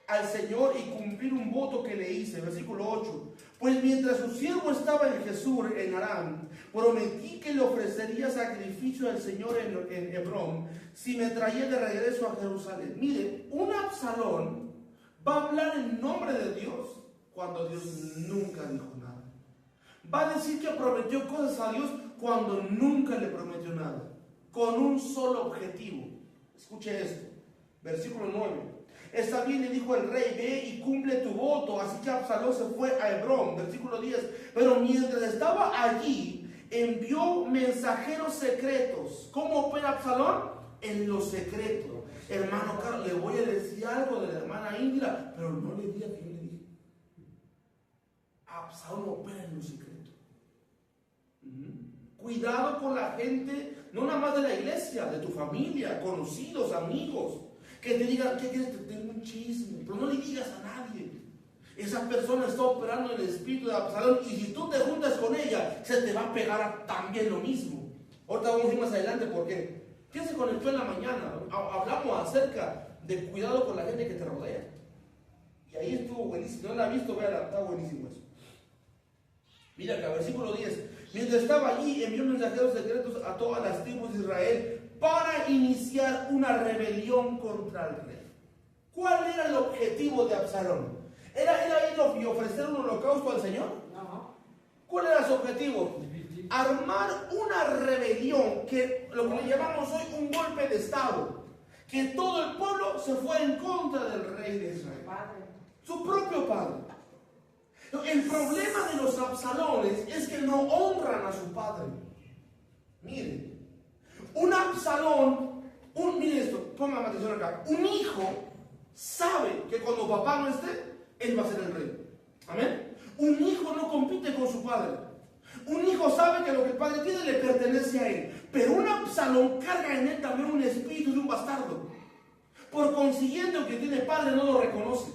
al Señor y cumplir un voto que le hice. Versículo 8. Pues mientras su siervo estaba en Jesús, en Aram, prometí que le ofrecería sacrificio al Señor en Hebrón si me traía de regreso a Jerusalén. Mire, un Absalón va a hablar en nombre de Dios cuando Dios nunca dijo nada. Va a decir que prometió cosas a Dios cuando nunca le prometió nada, con un solo objetivo. Escuche esto, versículo 9. Está bien, le dijo el rey, ve y cumple tu voto. Así que Absalón se fue a Hebrón, versículo 10. Pero mientras estaba allí, envió mensajeros secretos. ¿Cómo opera Absalón? En lo secreto. Hermano Carlos, le voy a decir algo de la hermana Indira, pero no le diga que yo le dije. Absalón opera en lo secreto. Cuidado con la gente, no nada más de la iglesia, de tu familia, conocidos, amigos, que te digan, ¿qué quieres? Te tengo un chisme, pero no le digas a nadie. Esa persona está operando en el espíritu de Absalón, y si tú te juntas con ella, se te va a pegar también lo mismo. Ahorita vamos a ir más adelante, ¿por qué? ¿Quién se conectó en la mañana? Hablamos acerca del cuidado con la gente que te rodea. Y ahí estuvo buenísimo. Si no la ha visto, véala, está buenísimo eso. Mira acá, versículo 10. Mientras estaba allí, envió mensajeros secretos a todas las tribus de Israel para iniciar una rebelión contra el rey. ¿Cuál era el objetivo de Absalón? ¿Era ir y ofrecer un holocausto al Señor? No. ¿Cuál era su objetivo? Armar una rebelión, que lo que le llamamos hoy un golpe de estado, que todo el pueblo se fue en contra del rey de Israel, su propio padre. El problema de los Absalones es que no honran a su padre. Miren, un Absalón, mire esto, póngame atención acá, un hijo sabe que cuando papá no esté, él va a ser el rey. Amén. Un hijo no compite con su padre. Un hijo sabe que lo que el padre tiene le pertenece a él. Pero un Absalón carga en él también un espíritu de un bastardo. Por consiguiente, el que tiene padre no lo reconoce.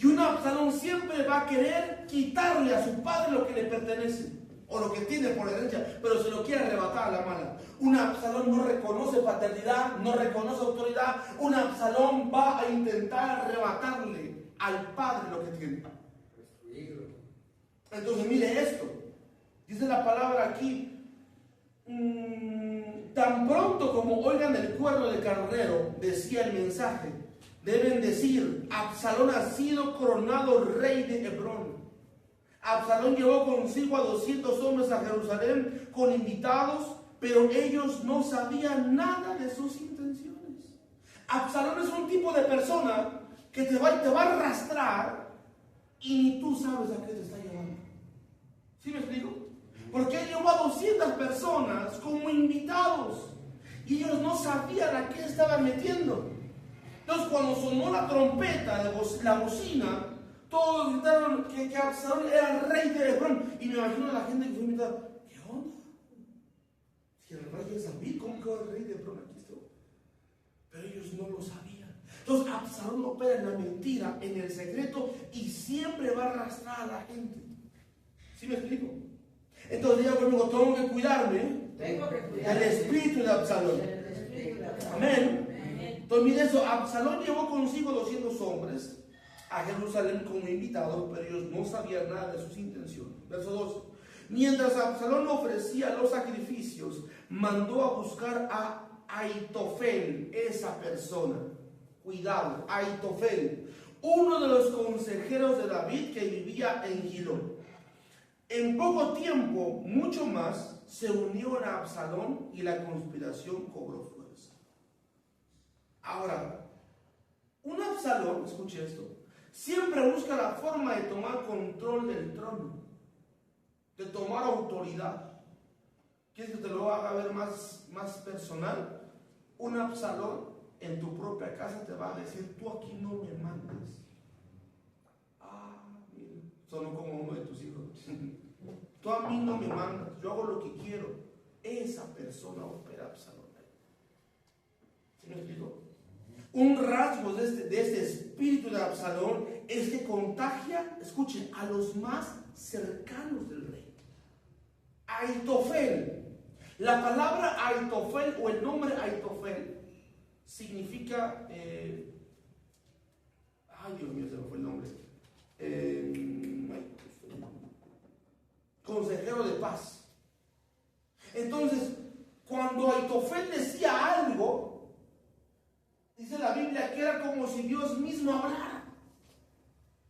Y un Absalón siempre va a querer quitarle a su padre lo que le pertenece, o lo que tiene por herencia, pero se lo quiere arrebatar a la mala. Un Absalón no reconoce paternidad, no reconoce autoridad. Un Absalón va a intentar arrebatarle al padre lo que tiene. Entonces mire esto, dice la palabra aquí, Tan pronto como oigan el cuerno del carnero, decía el mensaje, deben decir, Absalón ha sido coronado rey de Hebrón. Absalón llevó consigo a 200 hombres a Jerusalén con invitados, pero ellos no sabían nada de sus intenciones. Absalón es un tipo de persona que te va a arrastrar y ni tú sabes a qué te está llevando. ¿Sí me explico? Porque él llevó a 200 personas como invitados y ellos no sabían a qué estaban metiendo. Entonces cuando sonó la trompeta, la bocina, todos gritaron que Absalón era el rey de Hebrón. Y me imagino a la gente que fue invitada, ¿qué onda? Si el rey es David, ¿cómo quedó el rey de Hebrón aquí? Pero ellos no lo sabían. Entonces Absalón opera en la mentira, en el secreto, y siempre va a arrastrar a la gente. ¿Sí me explico? Entonces diga conmigo, tengo que cuidarme del espíritu de Absalón. Amén. Entonces mire eso, Absalón llevó consigo 200 hombres a Jerusalén como invitados, pero ellos no sabían nada de sus intenciones. Verso 12. Mientras Absalón ofrecía los sacrificios, mandó a buscar a Aitofel, esa persona. Cuidado, Aitofel, uno de los consejeros de David que vivía en Gilón. En poco tiempo, mucho más, se unieron a Absalón y la conspiración cobró fuerza. Ahora, un Absalón, escuche esto, siempre busca la forma de tomar control del trono, de tomar autoridad. ¿Quieres que te lo haga ver más personal? Un Absalón en tu propia casa te va a decir, tú aquí no me mandes. Mira, sonó como uno de tus hijos. Tú a mí no me mandas, yo hago lo que quiero. Esa persona opera Absalón. ¿Sí me explico? Un rasgo de este espíritu de Absalón es que contagia, escuchen, a los más cercanos del rey. Aitofel. La palabra Aitofel o el nombre Aitofel significa, Dios mío, se me fue el nombre, consejero de paz. Entonces, cuando Aitofel decía algo, dice la Biblia que era como si Dios mismo hablara.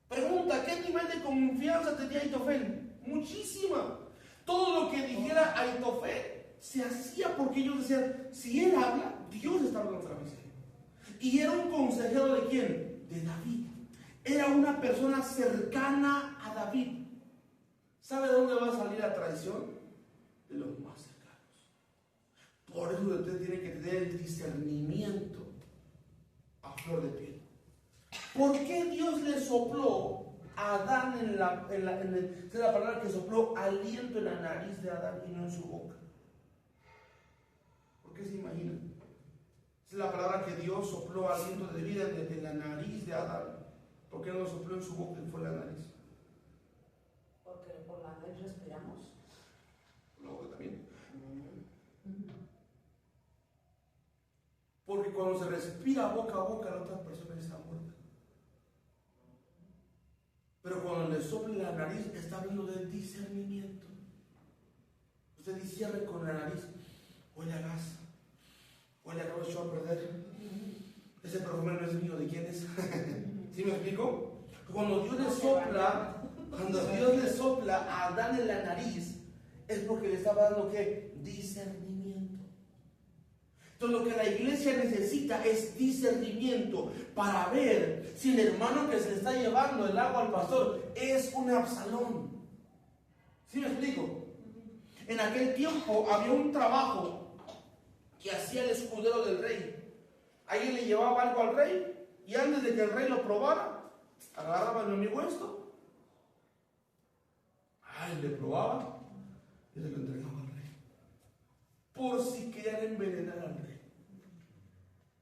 Pregunta, ¿qué nivel de confianza tenía Aitofel? Muchísima. Todo lo que dijera Aitofel se hacía porque ellos decían, si él habla, Dios está hablando otra vez. Y era un consejero ¿de quién? De David. Era una persona cercana a David. ¿Sabe de dónde va a salir la traición? De los más cercanos. Por eso usted tiene que tener el discernimiento a flor de piel. ¿Por qué Dios le sopló a Adán es la palabra que sopló aliento en la nariz de Adán y no en su boca? ¿Por qué se imaginan? Es la palabra que Dios sopló aliento de vida en la nariz de Adán. ¿Por qué no lo sopló en su boca y fue en la nariz? Porque por la nariz respiramos. La boca también. Porque cuando se respira boca a boca, la otra persona está muerta. Pero cuando le sopla la nariz, está hablando del discernimiento. Usted cierre con la nariz, huele a gas, huele a gas, echó a perder. Ese perfume no es mío, ¿de quién es? ¿Sí me explico? Cuando Dios le sopla a Adán en la nariz, es porque le estaba dando ¿qué? Discernimiento. Entonces lo que la iglesia necesita es discernimiento para ver si el hermano que se le está llevando el agua al pastor es un Absalón. ¿Sí me explico? En aquel tiempo había un trabajo que hacía el escudero del rey. Alguien le llevaba algo al rey y antes de que el rey lo probara, agarraba a mi amigo esto, le probaba y se lo entregaba al rey. Por si querían envenenar al rey.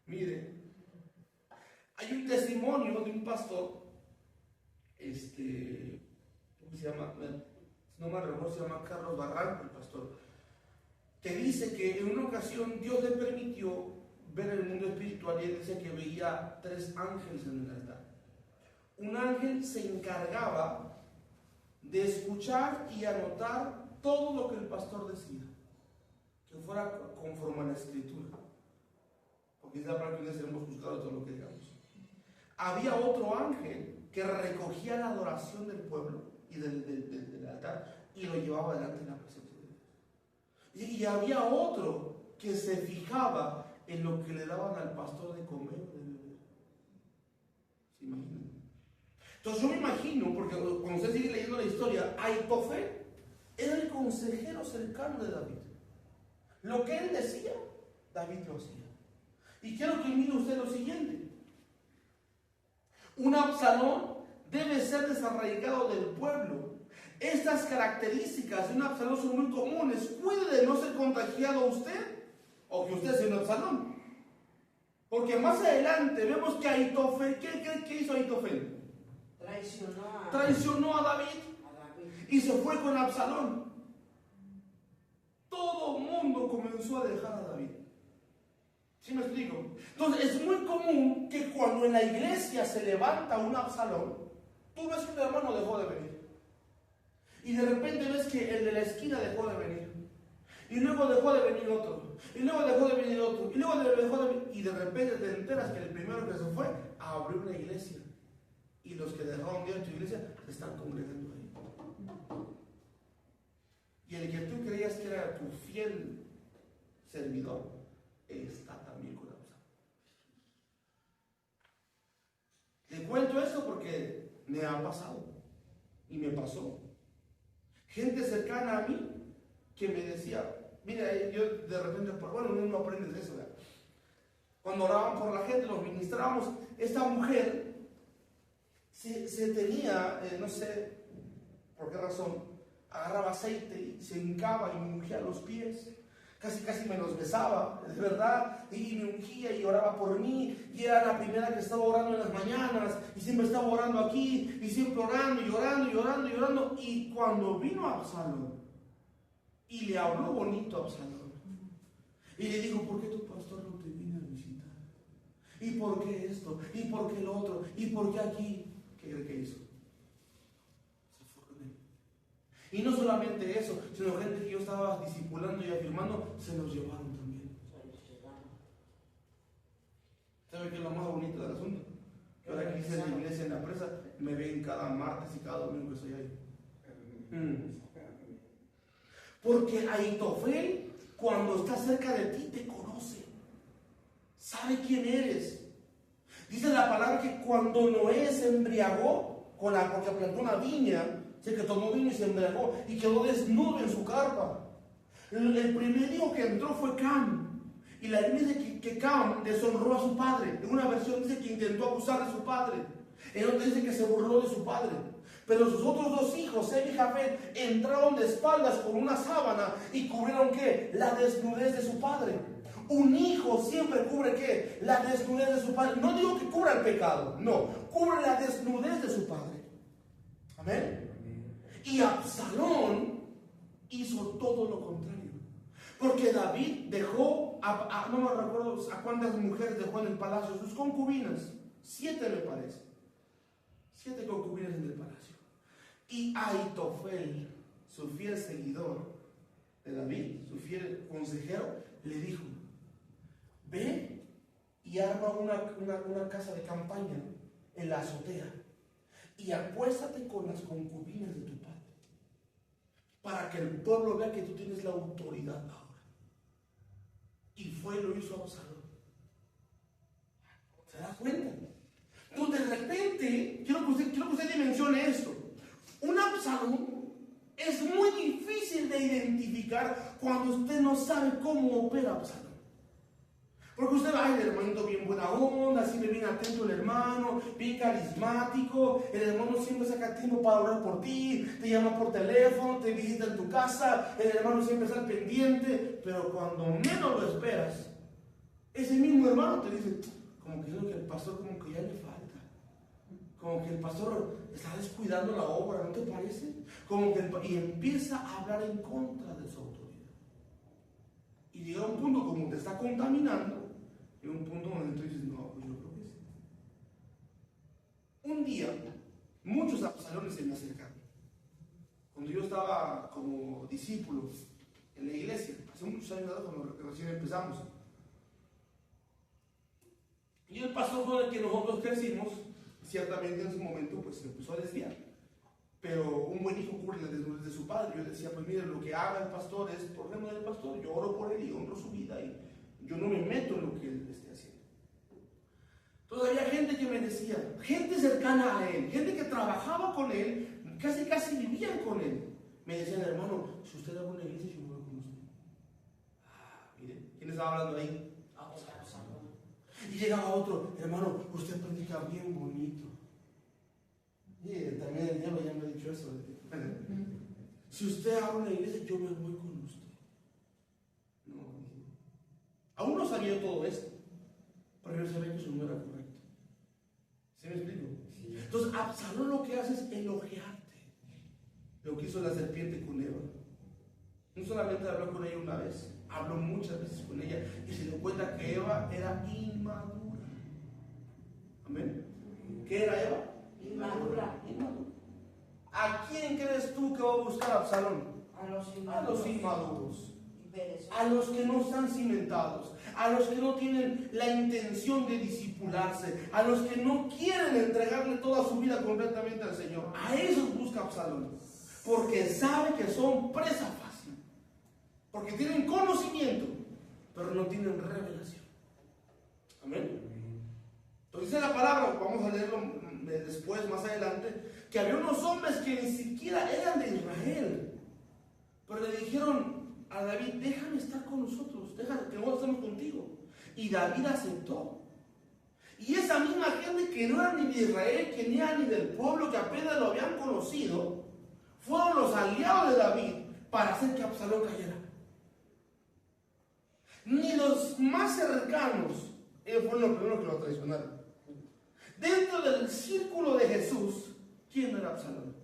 Mire, hay un testimonio de un pastor, ¿cómo se llama? No me recuerdo, se llama Carlos Barranco, el pastor, que dice que en una ocasión Dios le permitió ver el mundo espiritual y él dice que veía 3 ángeles en el altar. Un ángel se encargaba de escuchar y anotar todo lo que el pastor decía, que fuera obra conforme a la Escritura, porque es la palabra que seremos juzgados de todo lo que digamos. Había otro ángel que recogía la adoración del pueblo y del altar y lo llevaba delante de la presencia de Dios. Y había otro que se fijaba en lo que le daban al pastor de comer o de beber. ¿Se imaginan? Entonces yo me imagino, porque cuando usted sigue leyendo la historia, Ahitofel era el consejero cercano de David. Lo que él decía, David lo hacía. Y quiero que mire usted lo siguiente. Un Absalón debe ser desarraigado del pueblo. Estas características de un Absalón son muy comunes. Cuide de no ser contagiado usted o que usted sea un Absalón. Porque más adelante vemos que Ahitofel, ¿qué hizo Ahitofel? Traicionó a David y se fue con Absalón. Todo el mundo comenzó a dejar a David. ¿Sí me explico? Entonces es muy común que cuando en la iglesia se levanta un Absalón, tú ves que tu hermano dejó de venir. Y de repente ves que el de la esquina dejó de venir. Y luego dejó de venir otro. Y luego dejó de venir otro. Y luego dejó de venir. Y de repente te enteras que el primero que se fue abrió una iglesia. Y los que dejaron de ir a tu iglesia se están congregando ahí. Y el que tú creías que era tu fiel servidor está también con Absalón. Le cuento esto porque me ha pasado. Y me pasó. Gente cercana a mí que me decía, mira, yo de repente, bueno, uno no aprende de eso, ¿verdad? Cuando oraban por la gente, los ministrábamos, esta mujer se tenía, no sé por qué razón, agarraba aceite y se hincaba y me ungía los pies. Casi me los besaba, es verdad, y me ungía y oraba por mí, y era la primera que estaba orando en las mañanas, y siempre estaba orando aquí, y siempre orando, y orando, y orando, y orando, y cuando vino Absalón, y le habló bonito a Absalón, y le dijo, ¿por qué tu pastor no te viene a visitar? ¿Y por qué esto? ¿Y por qué el otro? ¿Y por qué aquí? ¿Qué cree que hizo? Se fue con él. Y no solamente eso, sino gente que yo estaba discipulando y afirmando, se los llevaron también. ¿Sabe qué es lo más bonito del asunto? Que ahora que hice la iglesia en la presa, me ven cada martes y cada domingo que estoy ahí. Porque Ahitofel, cuando está cerca de ti, te conoce. Sabe quién eres. Dice la palabra que cuando Noé se embriagó, porque plantó una viña, sé que tomó vino y se embriagó y quedó desnudo en su carpa. El primer hijo que entró fue Cam. Y la Biblia dice que Cam deshonró a su padre. En una versión dice que intentó abusar de su padre. En otra dice que se burló de su padre. Pero sus otros dos hijos, Sem y Jafet, entraron de espaldas con una sábana y cubrieron ¿qué? La desnudez de su padre. Un hijo siempre cubre ¿qué? La desnudez de su padre. No digo que cubra el pecado, no. Cubre la desnudez de su padre. Amén. Y Absalón hizo todo lo contrario. Porque David dejó, no me recuerdo a cuántas mujeres dejó en el palacio, sus concubinas. 7 me parece. 7 concubinas en el palacio. Y Ahitofel, su fiel seguidor de David, su fiel consejero, le dijo, ve y arma una casa de campaña en la azotea y acuéstate con las concubinas de tu padre, para que el pueblo vea que tú tienes la autoridad ahora. Y fue y lo hizo Absalón. ¿Se da cuenta? Entonces de repente, quiero que usted dimensione esto. Un Absalón es muy difícil de identificar cuando usted no sabe cómo opera Absalón. Porque usted va, el hermanito bien buena onda, siempre bien atento el hermano, bien carismático, el hermano siempre saca tiempo para orar por ti, te llama por teléfono, te visita en tu casa, el hermano siempre está al pendiente, pero cuando menos lo esperas, ese mismo hermano te dice, como que es lo que el pastor como que ya le falta, como que el pastor está descuidando la obra, ¿no te parece? Como que y empieza a hablar en contra de su autoridad. Y llega a un punto como te está contaminando, y un punto donde tú dices, no, pues yo creo que sí. Un día, muchos Absalones se me acercaron. Cuando yo estaba como discípulo en la iglesia, hace muchos muchos años cuando recién empezamos. Y el pastor con el que nosotros crecimos, ciertamente en ese momento, pues se empezó a desviar. Pero un buen hijo ocurre desde su padre. Yo decía, pues mire, lo que haga el pastor es problema del pastor. Yo oro por él y honro su vida y yo no me meto en lo que él esté haciendo. Entonces había gente que me decía, gente cercana a él, gente que trabajaba con él, casi vivían con él. Me decían, hermano, si usted abre una iglesia, yo voy con usted. Mire, ¿quién estaba hablando ahí? Y llegaba otro, hermano, usted predica bien bonito. Y también el diablo ya me ha dicho eso. Si usted abre una iglesia, yo me voy con usted. No, aún no sabía todo esto, pero yo sabía que eso no era correcto. ¿Sí me explico? Sí. Entonces, Absalón lo que hace es elogiarte. Lo que hizo la serpiente con Eva. No solamente habló con ella una vez, habló muchas veces con ella y se dio cuenta que Eva era inmadura. ¿Amén? ¿Qué era Eva? Inmadura. ¿A quién crees tú que va a buscar Absalón? A los inmaduros. inmaduros. A los que no están cimentados, a los que no tienen la intención de discipularse, a los que no quieren entregarle toda su vida completamente al Señor. A esos busca Absalón, porque sabe que son presa fácil, porque tienen conocimiento, pero no tienen revelación. Amén. Entonces dice la palabra, vamos a leerlo después, más adelante, que había unos hombres que ni siquiera eran de Israel, pero le dijeron a David, déjame estar con nosotros, déjame que nosotros estemos contigo. Y David aceptó. Y esa misma gente que no era ni de Israel, que ni era ni del pueblo, que apenas lo habían conocido, fueron los aliados de David para hacer que Absalón cayera. Ni los más cercanos, ellos fueron los primeros que lo traicionaron. Dentro del círculo de Jesús, ¿quién era Absalón?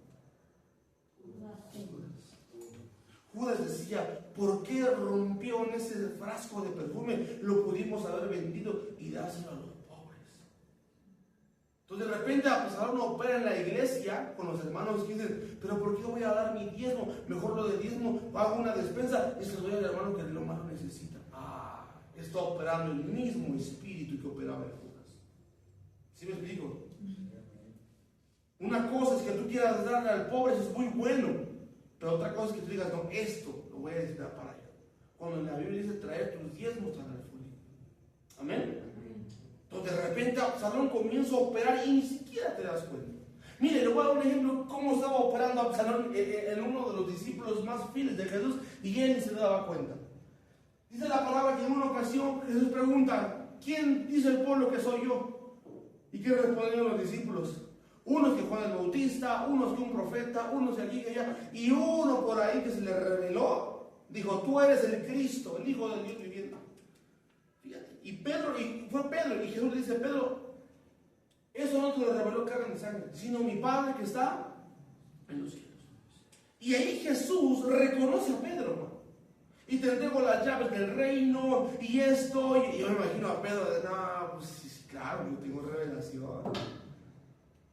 Judas decía, ¿por qué rompió en ese frasco de perfume? Lo pudimos haber vendido y dárselo a los pobres. Entonces de repente Absalón opera en la iglesia con los hermanos que dicen, pero ¿por qué voy a dar mi diezmo? Mejor lo de diezmo, hago una despensa y se lo doy al hermano que lo más lo necesita. Está operando el mismo espíritu que operaba en Judas. ¿Sí me explico? Una cosa es que tú quieras darle al pobre, eso es muy bueno. Pero otra cosa es que tú digas, no, esto lo voy a destinar para allá. Cuando en la Biblia dice traer tus diezmos al refugio. Amén. Entonces de repente Absalón comienza a operar y ni siquiera te das cuenta. Mire, le voy a dar un ejemplo cómo estaba operando Absalón en uno de los discípulos más fieles de Jesús y él ni se daba cuenta. Dice la palabra que en una ocasión Jesús pregunta, ¿quién dice el pueblo que soy yo? ¿Y qué respondieron los discípulos? Unos que Juan el Bautista, unos que un profeta, unos de aquí que allá, y uno por ahí que se le reveló, dijo, tú eres el Cristo, el Hijo del Dios viviente. Fíjate, y fue Pedro, y Jesús le dice, Pedro, eso no te lo reveló carne ni sangre, sino mi Padre que está en los cielos. Y ahí Jesús reconoce a Pedro, ¿no? Y te entrego las llaves del reino, y esto, y yo me imagino a Pedro de nada, pues sí, claro, yo tengo revelación.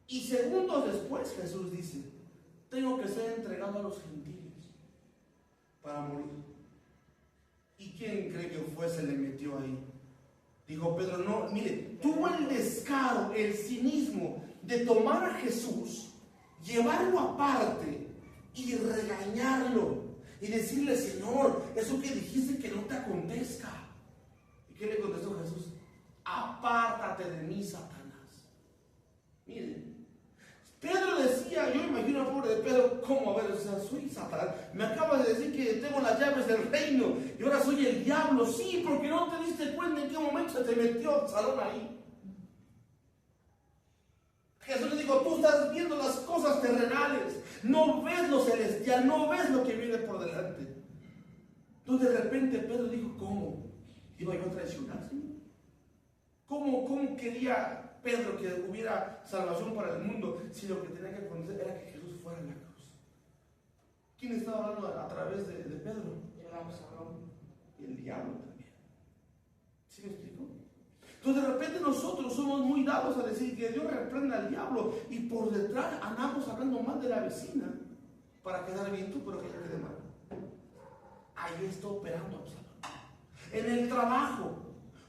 Y segundos después Jesús dice, tengo que ser entregado a los gentiles para morir. ¿Y quién cree que se le metió ahí? Dijo Pedro, no, mire, tuvo el descaro, el cinismo de tomar a Jesús, llevarlo aparte y regañarlo y decirle, Señor, eso que dijiste que no te acontezca. ¿Y qué le contestó Jesús? Apártate de mí, Satanás. Miren, Pedro decía, yo imagino al pobre de Pedro, ¿cómo? A ver, o sea, soy Satanás. Me acabas de decir que tengo las llaves del reino y ahora soy el diablo. Sí, porque no te diste cuenta en qué momento se te metió Absalón ahí. Jesús le dijo, tú estás viendo las cosas terrenales, no ves lo celestial, no ves lo que viene por delante. Entonces de repente Pedro dijo, ¿cómo? ¿Iba yo a traicionar, Señor? ¿Cómo quería Pedro que hubiera salvación para el mundo si lo que tenía que conocer era que Jesús fuera en la cruz? ¿Quién estaba hablando a través de Pedro? Era Absalón. Y el diablo también. ¿Sí me explico? Entonces de repente nosotros somos muy dados a decir que Dios reprenda al diablo y por detrás andamos hablando mal de la vecina para quedar bien tú, pero que ella quede mal. Ahí está operando Absalón. En el trabajo,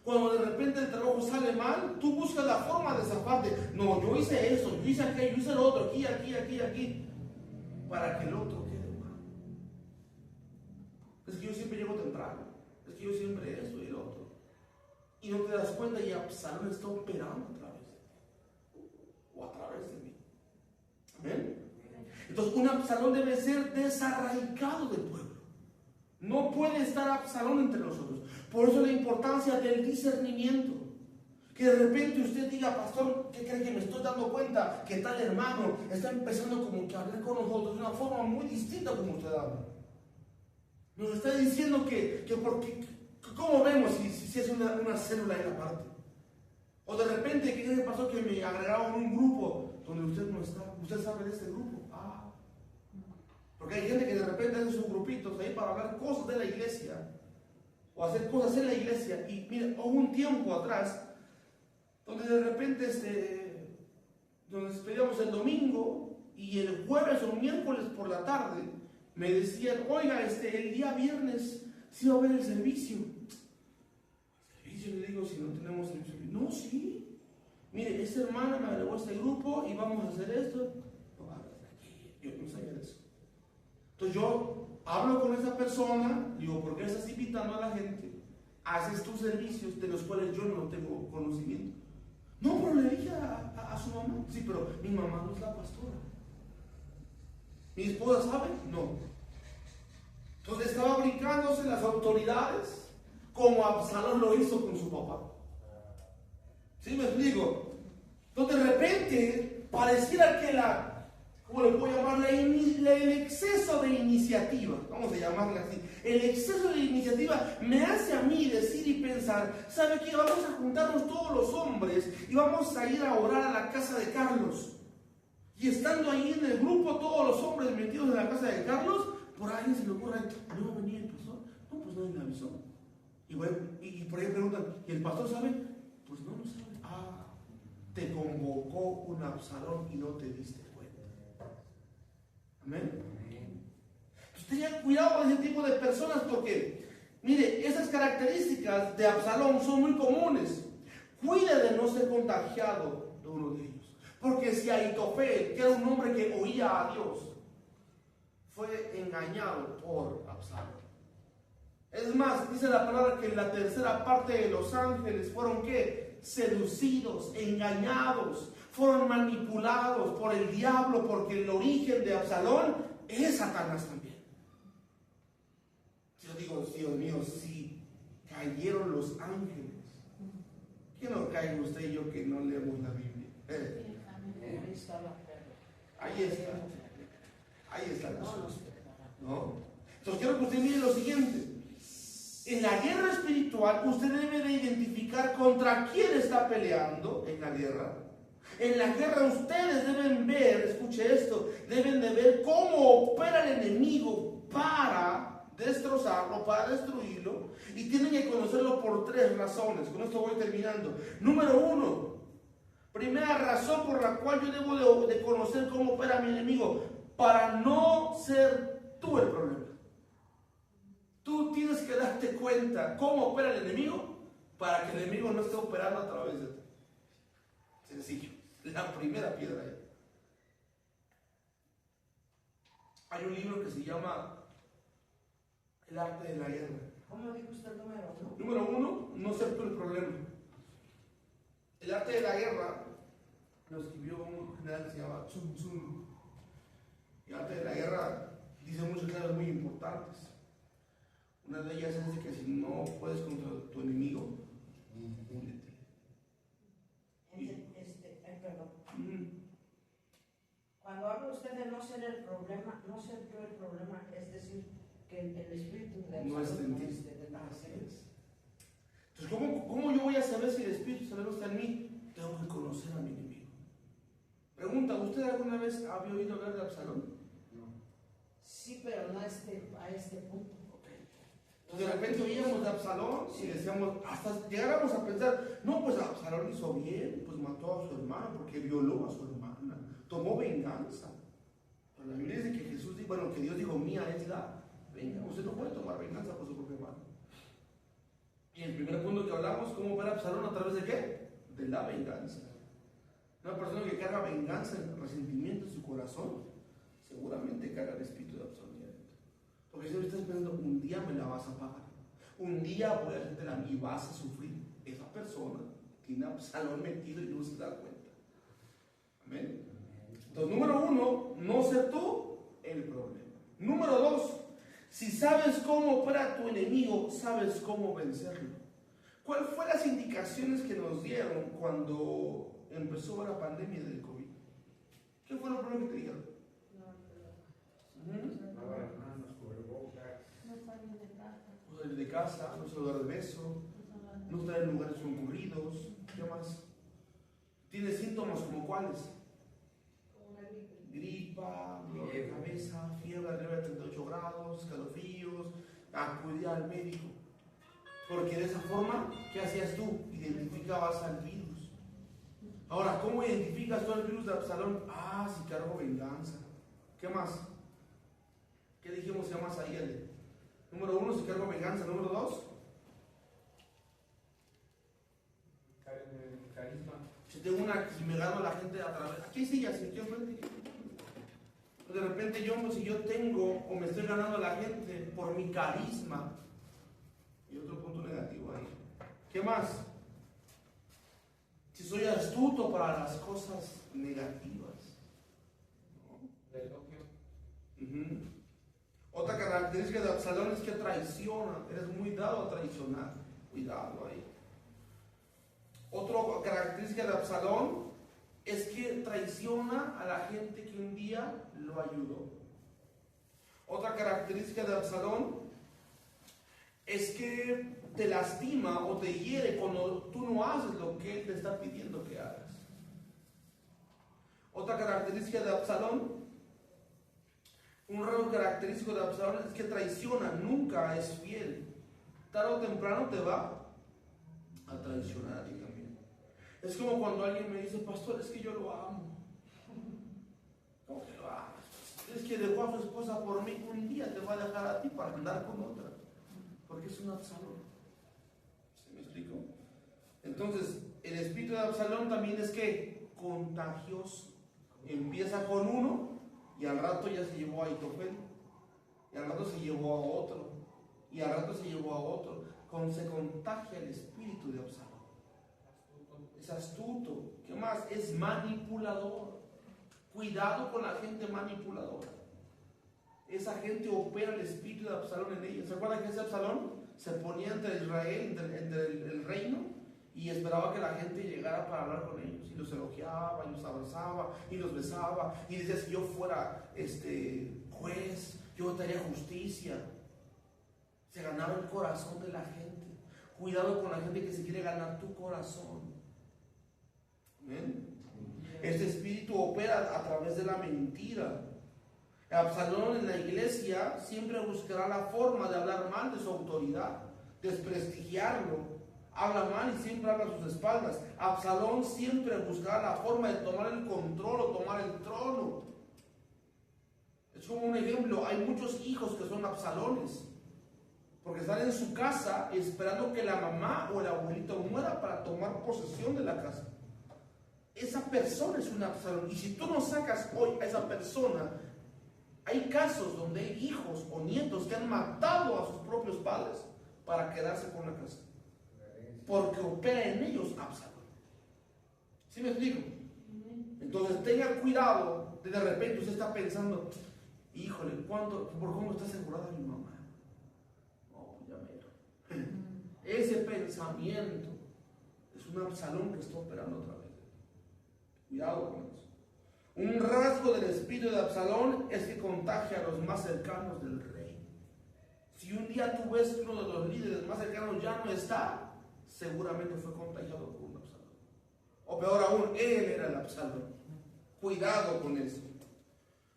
cuando de repente el trabajo sale mal, tú buscas la forma de zafarte. No, yo hice eso, yo hice aquello, yo hice lo otro, aquí, para que el otro quede mal. Es que yo siempre llego temprano, es que yo siempre esto y lo otro. Y no te das cuenta y Absalón está operando a través de ti, o a través de mí. Amén. Entonces un Absalón debe ser desarraigado del pueblo. No puede estar Absalón entre nosotros. Por eso la importancia del discernimiento. Que de repente usted diga, pastor, ¿qué cree que me estoy dando cuenta? Que tal hermano está empezando como que a hablar con nosotros de una forma muy distinta como usted habla. Nos está diciendo que porque, ¿cómo vemos si es una célula en la parte? O de repente, ¿qué le pasó? Que me agregaron un grupo donde usted no está. Usted sabe de este grupo. Porque hay gente que de repente hace sus grupitos ahí para hablar cosas de la iglesia. O hacer cosas en la iglesia. Y mira, hubo un tiempo atrás donde de repente nos despedíamos el domingo y el jueves o miércoles por la tarde me decían, oiga, el día viernes sí va a haber el servicio. ¿El servicio? Le digo, si no tenemos servicio. No, sí. Mire, esta hermana me agregó a este grupo y vamos a hacer esto. Yo no sabía de eso. Entonces yo hablo con esa persona, digo, ¿por qué estás invitando a la gente? Haces tus servicios de los cuales yo no tengo conocimiento. No, pero le dije a su mamá. Sí, pero mi mamá no es la pastora. ¿Mi esposa sabe? No. Entonces estaba brincándose las autoridades como Absalón lo hizo con su papá. ¿Sí me explico? Entonces de repente pareciera que ¿cómo le puedo llamar? El exceso de iniciativa, vamos a llamarla así. El exceso de iniciativa me hace a mí decir y pensar, ¿sabe qué? Vamos a juntarnos todos los hombres y vamos a ir a orar a la casa de Carlos. Y estando ahí en el grupo, todos los hombres metidos en la casa de Carlos, por ahí se le ocurre, ¿no va a venir el pastor? No, pues nadie me avisó. Y, bueno, y por ahí preguntan, ¿y el pastor sabe? Pues no lo sabe. Te convocó un Absalón y no te diste cuenta. Amén. Entonces tengan cuidado con ese tipo de personas porque, mire, esas características de Absalón son muy comunes. Cuide de no ser contagiado de uno de ellos. Porque si Ahitofel, que era un hombre que oía a Dios, fue engañado por Absalón. Es más, dice la palabra que la tercera parte de los ángeles fueron ¿qué? Seducidos, engañados, fueron manipulados por el diablo, porque el origen de Absalón es Satanás también. Yo digo, Dios mío, si cayeron los ángeles, ¿qué no cae usted y yo que no leemos la Biblia? Ahí está. Ahí está la solución. ¿No? Entonces quiero que usted mire lo siguiente. En la guerra espiritual usted debe de identificar contra quién está peleando en la guerra. En la guerra ustedes deben ver, escuche esto, deben de ver cómo opera el enemigo para destrozarlo, para destruirlo, y tienen que conocerlo por tres razones. Con esto voy terminando. Número uno, primera razón por la cual yo debo de conocer cómo opera mi enemigo, para no ser tú el problema. Tú tienes que darte cuenta cómo opera el enemigo para que el enemigo no esté operando a través de ti. Sencillo. La primera piedra ahí. Hay un libro que se llama El arte de la guerra. ¿Cómo dijo usted el número uno? Número uno, no ser tú el problema. El arte de la guerra lo escribió un general que se llama Sun Tzu. El arte de la guerra dice muchas cosas muy importantes. Una de ellas es de que si no puedes contra tu enemigo, únete. Perdón. Cuando habla usted de no ser el problema, no ser yo el problema, es decir, que el espíritu de no está en ti. Así es. Entonces, ¿cómo yo voy a saber si el Espíritu Santo está en mí? Tengo que conocer a mi enemigo. Pregunta, ¿usted alguna vez había oído hablar de Absalón? No. Sí, pero no a este punto. De repente oíamos de Absalón y decíamos, hasta llegáramos a pensar, no, pues Absalón hizo bien, pues mató a su hermano porque violó a su hermana, tomó venganza. Pero la Biblia dice que Jesús dijo, bueno, que Dios dijo, mía es la venganza. Usted no puede tomar venganza por su propia mano. primer punto que hablamos, ¿cómo opera Absalón? ¿A través de qué? De la venganza. Una persona que carga venganza, resentimiento en su corazón, seguramente carga el espíritu de Absalón. Porque siempre estás pensando, un día me la vas a pagar, un día voy a hacerte la y vas a sufrir. Esa persona tiene a Absalón metido y no se da cuenta. Amén. Entonces, número uno, no ser tú el problema. Número dos, si sabes cómo opera tu enemigo, sabes cómo vencerlo. ¿Cuáles fueron las indicaciones que nos dieron cuando empezó la pandemia del COVID? ¿Qué fue lo primero que te dijeron? Lavar las manos, cubrebocas. No salir de casa. No salir de casa, no saludar de beso, no estar en lugares concurridos. ¿Qué más? ¿Tienes síntomas como cuáles? Gripa, dolor de cabeza, fiebre arriba de 38 grados, escalofríos, acudir al médico. Porque de esa forma, ¿qué hacías tú? Identificabas al virus. Ahora, ¿cómo identificas tú el virus de Absalón? Ah, si cargo venganza. ¿Qué más? ¿Qué dijimos que más ahí, Ale? Número uno, si cargo venganza. Número dos, Carisma. si tengo si me gano a la gente a través. Aquí sí, ya se enfrente. De repente si yo tengo o me estoy ganando a la gente por mi carisma. Y otro punto negativo ahí. ¿Qué más? Si soy astuto para las cosas negativas. Del elogio. Otra característica de Absalón es que traiciona. Eres muy dado a traicionar. Cuidado ahí. Otra característica de Absalón es que traiciona a la gente que un día lo ayudó. Otra característica de Absalón es que te lastima o te hiere cuando tú no haces lo que él te está pidiendo que hagas. Otra característica de Absalón, un rasgo característico de Absalón es que traiciona, nunca es fiel. Tarde o temprano te va a traicionar a ti también. Es como cuando alguien me dice, pastor, es que yo lo amo. ¿Cómo que lo amas? Es que dejó a su esposa por mí, un día te va a dejar a ti para andar con otra. Porque es un Absalón. ¿Se me explico? Entonces, el espíritu de Absalón también es que contagioso. Empieza con uno y al rato ya se llevó a Aitofel. Y al rato se llevó a otro. Y al rato se llevó a otro. Se contagia el espíritu de Absalón. Es astuto. ¿Qué más? Es manipulador. Cuidado con la gente manipuladora. Esa gente opera el espíritu de Absalón en ella. ¿Se acuerdan que ese Absalón se ponía entre Israel, entre el reino, y esperaba que la gente llegara para hablar con ellos? Y los elogiaba, y los abrazaba, y los besaba, y decía, si yo fuera juez, yo daría justicia. Se ganaba el corazón de la gente. Cuidado con la gente que se quiere ganar tu corazón. ¿Ven? Este espíritu opera a través de la mentira. Absalón en la iglesia siempre buscará la forma de hablar mal de su autoridad, desprestigiarlo. Habla mal y siempre habla a sus espaldas. Absalón siempre buscará la forma de tomar el control o tomar el trono. Es como un ejemplo, hay muchos hijos que son Absalones, porque están en su casa esperando que la mamá o el abuelito muera para tomar posesión de la casa. Esa persona es un Absalón. Y si tú no sacas hoy a esa persona, hay casos donde hay hijos o nietos que han matado a sus propios padres para quedarse con la casa. Porque opera en ellos Absalón. ¿Sí me explico? Entonces tenga cuidado. De repente usted está pensando, híjole, ¿por cómo está asegurada mi mamá? No, ya mero. Ese pensamiento es un Absalón que está operando otra vez. Cuidado con eso. Un rasgo del espíritu de Absalón es que contagia a los más cercanos del rey. Si un día tú ves que uno de los líderes más cercanos ya no está, seguramente fue contagiado por un Absalón. O peor aún, él era el Absalón. Cuidado con eso.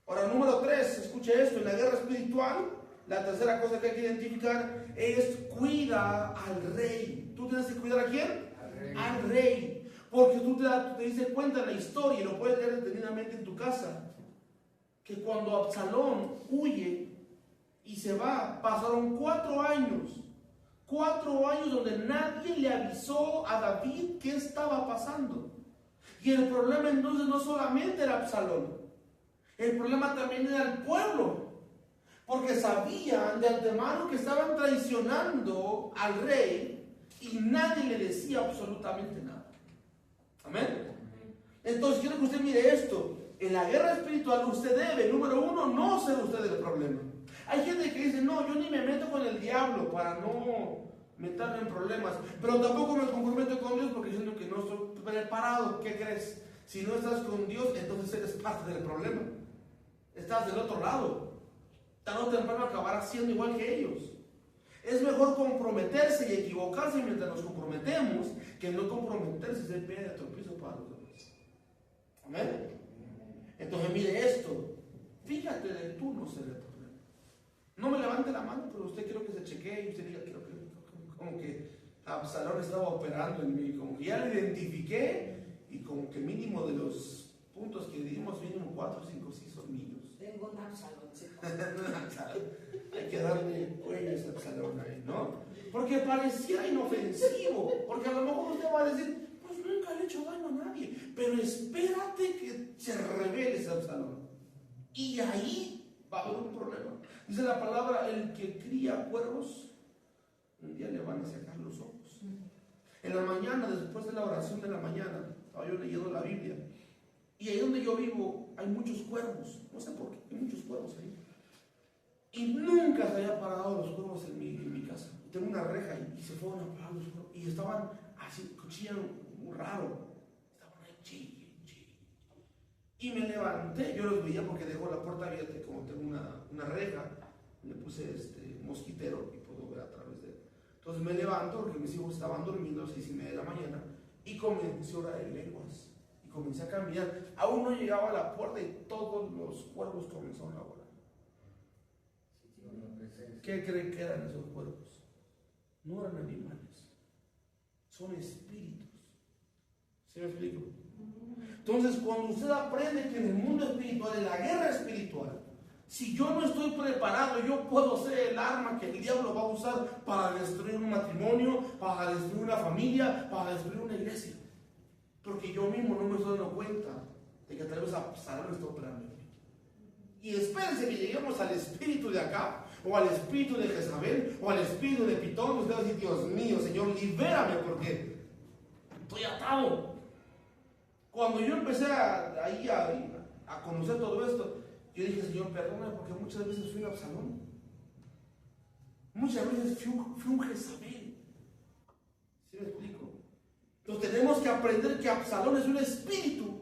Ahora, número 3, escuche esto, en la guerra espiritual, la tercera cosa que hay que identificar es cuida al rey. ¿Tú tienes que cuidar a quién? Al rey. Porque tú te dices cuenta en la historia y lo puedes leer detenidamente en tu casa, que cuando Absalón huye y se va, pasaron 4 años. 4 años donde nadie le avisó a David qué estaba pasando. Y el problema entonces no solamente era Absalón, el problema también era el pueblo, porque sabían de antemano que estaban traicionando al rey y nadie le decía absolutamente nada. Amén. Entonces quiero que usted mire esto. En la guerra espiritual usted debe, número 1, no ser usted el problema. Hay gente que dice, no, yo ni me meto con el diablo para no meterme en problemas, pero tampoco me comprometo con Dios porque siento que no estoy preparado. ¿Qué crees? Si no estás con Dios, entonces eres parte del problema. Estás del otro lado. Tarde o temprano acabarás siendo igual que ellos. Es mejor comprometerse y equivocarse mientras nos comprometemos que no comprometerse y ser piedra de tropiezo para los demás. Amén. Entonces mire esto. Fíjate de tú no ser el problema. No me levante la mano, pero usted quiero que se chequee y usted diga, quiero que como que Absalón estaba operando en mí, como que ya lo identifiqué y como que mínimo de los puntos que dimos, mínimo 4 o 5 sí son míos. Tengo un Absalón, sí. Hay que darle cuello a ese Absalón ahí, ¿no? Porque parecía inofensivo, porque a lo mejor usted va a decir, pues nunca le he hecho daño a nadie, pero espérate que se revele ese Absalón. Y ahí va a haber un problema. Dice la palabra, el que cría cuervos, un día le van a sacar los ojos. En la mañana, después de la oración de la mañana, estaba yo leyendo la Biblia, y ahí donde yo vivo hay muchos cuervos, no sé por qué, hay muchos cuervos ahí. Y nunca se había parado los cuervos en mi casa. Tengo una reja y se fueron a parar los cuervos, y estaban así, cuchillan muy raro, estaban ahí chille. Y me levanté, yo los veía porque dejo la puerta abierta, y como tengo una reja, le puse mosquitero y puedo ver a través de él. Entonces me levanto porque mis hijos estaban durmiendo a las 6:30 de la mañana y comencé a orar en lenguas y comencé a caminar. Aún no llegaba a la puerta y todos los cuervos comenzaron a volar. ¿Qué creen que eran esos cuervos? No eran animales, son espíritus. ¿Sí me explico? Entonces, cuando usted aprende que en el mundo espiritual, en la guerra espiritual, si yo no estoy preparado, yo puedo ser el arma que el diablo va a usar para destruir un matrimonio, para destruir una familia, para destruir una iglesia. Porque yo mismo no me estoy dando cuenta de que tal vez Absalón está operando en mí. Y espérense que lleguemos al espíritu de acá, o al espíritu de Jezabel, o al espíritu de Pitón. Usted va a decir, Dios mío, Señor, libérame porque estoy atado. Cuando yo empecé a conocer todo esto, yo dije, Señor, perdóname porque muchas veces fui un Absalón. Muchas veces fui un Jezabel. ¿Sí me explico? Entonces tenemos que aprender que Absalón es un espíritu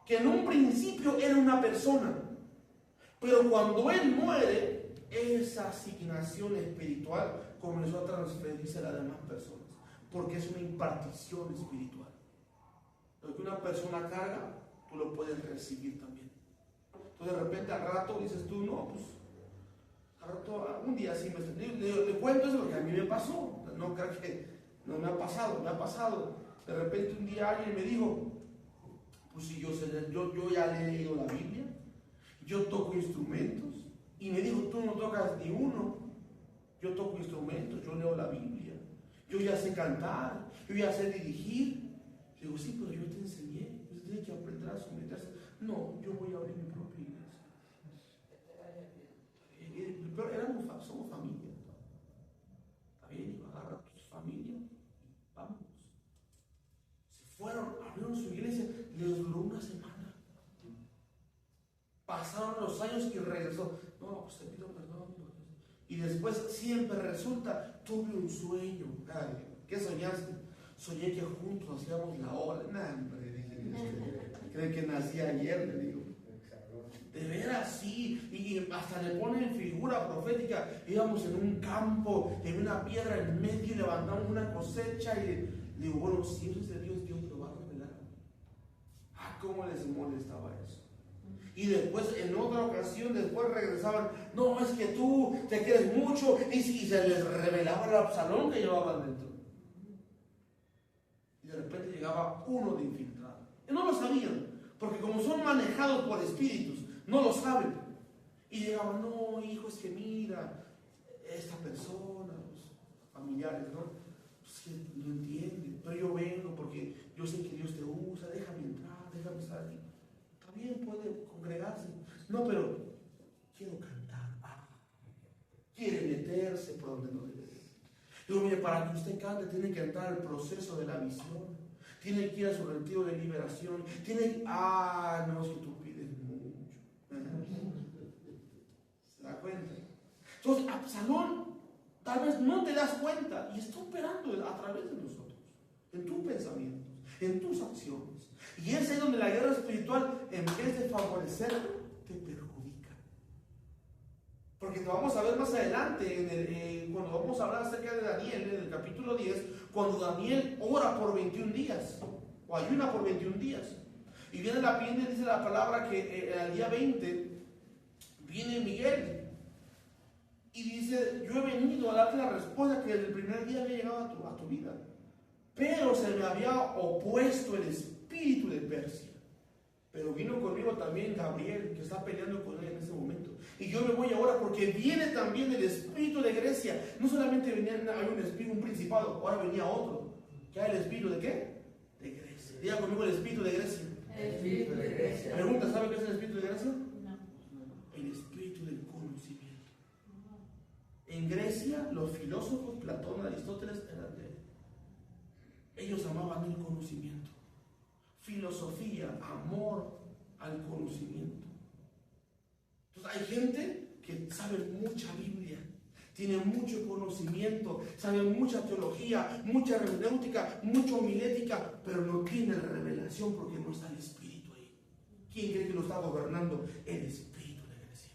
que en un principio era una persona. Pero cuando él muere, esa asignación espiritual comenzó a transferirse a las demás personas. Porque es una impartición espiritual. Lo que una persona carga, tú lo puedes recibir también. Entonces de repente al rato dices tú, no, pues al rato, un día sí le cuento eso porque a mí me pasó. No creo que no me ha pasado, me ha pasado. De repente un día alguien me dijo, pues si yo ya le he leído la Biblia, yo toco instrumentos, y me dijo, tú no tocas ni uno. Yo toco instrumentos, yo leo la Biblia, yo ya sé cantar, yo ya sé dirigir. Le digo, sí, pero yo te enseñé, usted tiene que aprender a someterse. No, yo voy a abrir mi propia iglesia. Pero somos familia. Está bien, agarra a tu familia y vamos. Se fueron, abrieron su iglesia, les duró una semana. Pasaron los años y regresó. No, pues te pido perdón. Y después siempre resulta, tuve un sueño. Ay, ¿qué soñaste? Soñé que juntos hacíamos la ola. Nah, hombre, cree que nací ayer, le digo. De veras, sí. Y hasta le ponen figura profética. Íbamos en un campo, en una piedra en medio, y levantamos una cosecha. Y le digo, bueno, si eres de Dios, Dios lo va a revelar. Ah, cómo les molestaba eso. Y después, en otra ocasión, después regresaban, no, es que tú te quieres mucho. Y se les revelaba el Absalón que llevaban dentro. Y de repente llegaba uno de infiltrado. Y no lo sabían, porque como son manejados por espíritus, no lo saben. Y llegaban, no, hijo, es que mira, esta persona, pues, familiares, ¿no? Pues que no entienden, pero yo vengo porque yo sé que Dios te usa, déjame entrar, déjame estar aquí. También puede congregarse. No, pero quiero cantar. Quiere meterse por donde no debe. Digo, mire, para que usted cante tiene que entrar al proceso de la visión. Tiene que ir a su retiro de liberación. Tiene, no, es que tú pides mucho. ¿Se da cuenta? Entonces, Absalón, tal vez no te das cuenta y está operando a través de nosotros, en tus pensamientos, en tus acciones. Y es ahí donde la guerra espiritual, en vez de favorecerlo, te perjudica. Porque te vamos a ver más adelante, cuando vamos a hablar acerca de Daniel, en el capítulo 10, cuando Daniel ora por 21 días, o ayuna por 21 días. Y viene dice la palabra que al día 20 viene Miguel. Y dice, yo he venido a darte la respuesta que el primer día había llegado a tu vida. Pero se me había opuesto el espíritu de Persia. Pero vino conmigo también Gabriel, que está peleando con él en ese momento. Y yo me voy ahora porque viene también el espíritu de Grecia. No solamente había un espíritu, un principado, ahora venía otro. ¿Qué hay el espíritu de qué? De Grecia. Diga conmigo el espíritu de Grecia. El espíritu de Grecia. Pregunta, ¿sabe qué es el espíritu de Grecia? No. El espíritu del conocimiento. En Grecia, los filósofos, Platón, Aristóteles, ellos amaban el conocimiento. Filosofía, amor al conocimiento. Entonces, hay gente que sabe mucha Biblia, tiene mucho conocimiento, sabe mucha teología, mucha hermenéutica, mucha homilética, pero no tiene revelación porque no está el Espíritu ahí. ¿Quién cree que lo está gobernando? El Espíritu de Grecia.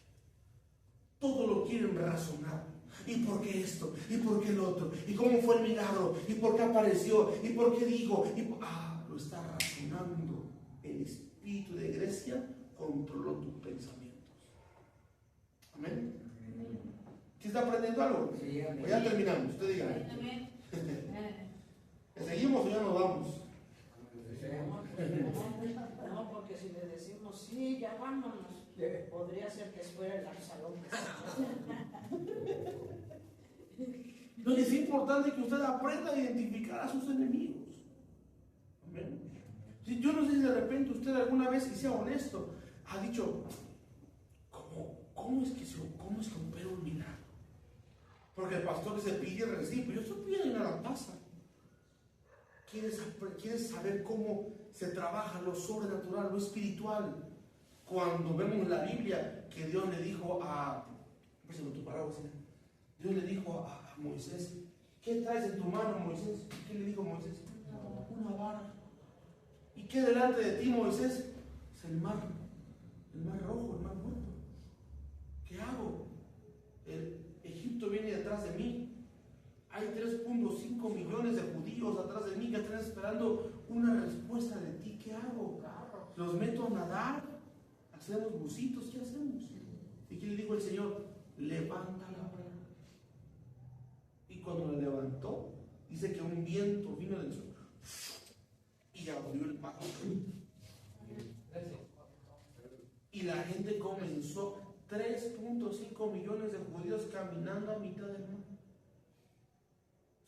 Todo lo quieren razonar. ¿Y por qué esto? ¿Y por qué el otro? ¿Y cómo fue el milagro? ¿Y por qué apareció? ¿Y por qué dijo? Lo está razonando. El espíritu de Grecia controló tus pensamientos. Amén. ¿Sí está aprendiendo algo? Sí, amén. Ya terminamos. Usted diga. Amén. ¿Seguimos o ya nos vamos? No, porque si le decimos sí, ya vámonos, podría ser que fuera el Absalón. No, es importante que usted aprenda a identificar a sus enemigos. Amén. Yo no sé si de repente usted alguna vez, y sea honesto, ha dicho, ¿cómo es que opera un milagro? Porque el pastor se pide y recibe, pero yo estoy pidiendo y nada pasa. ¿Quieres saber cómo se trabaja lo sobrenatural, lo espiritual? Cuando vemos en la Biblia que Dios le dijo Dios le dijo a Moisés, ¿qué traes en tu mano, Moisés? ¿Qué le dijo Moisés? Una vara. ¿Y qué delante de ti, Moisés? Es el mar rojo, el mar muerto. ¿Qué hago? Egipto viene detrás de mí. Hay 3.5 millones de judíos atrás de mí que están esperando una respuesta de ti. ¿Qué hago? ¿Los meto a nadar? ¿Hacemos bucitos? ¿Qué hacemos? ¿Y qué le dijo el Señor? Levanta la vara. Y cuando la levantó, dice que un viento vino del sur y abrió el mar. Y la gente comenzó, 3.5 millones de judíos caminando a mitad del mar.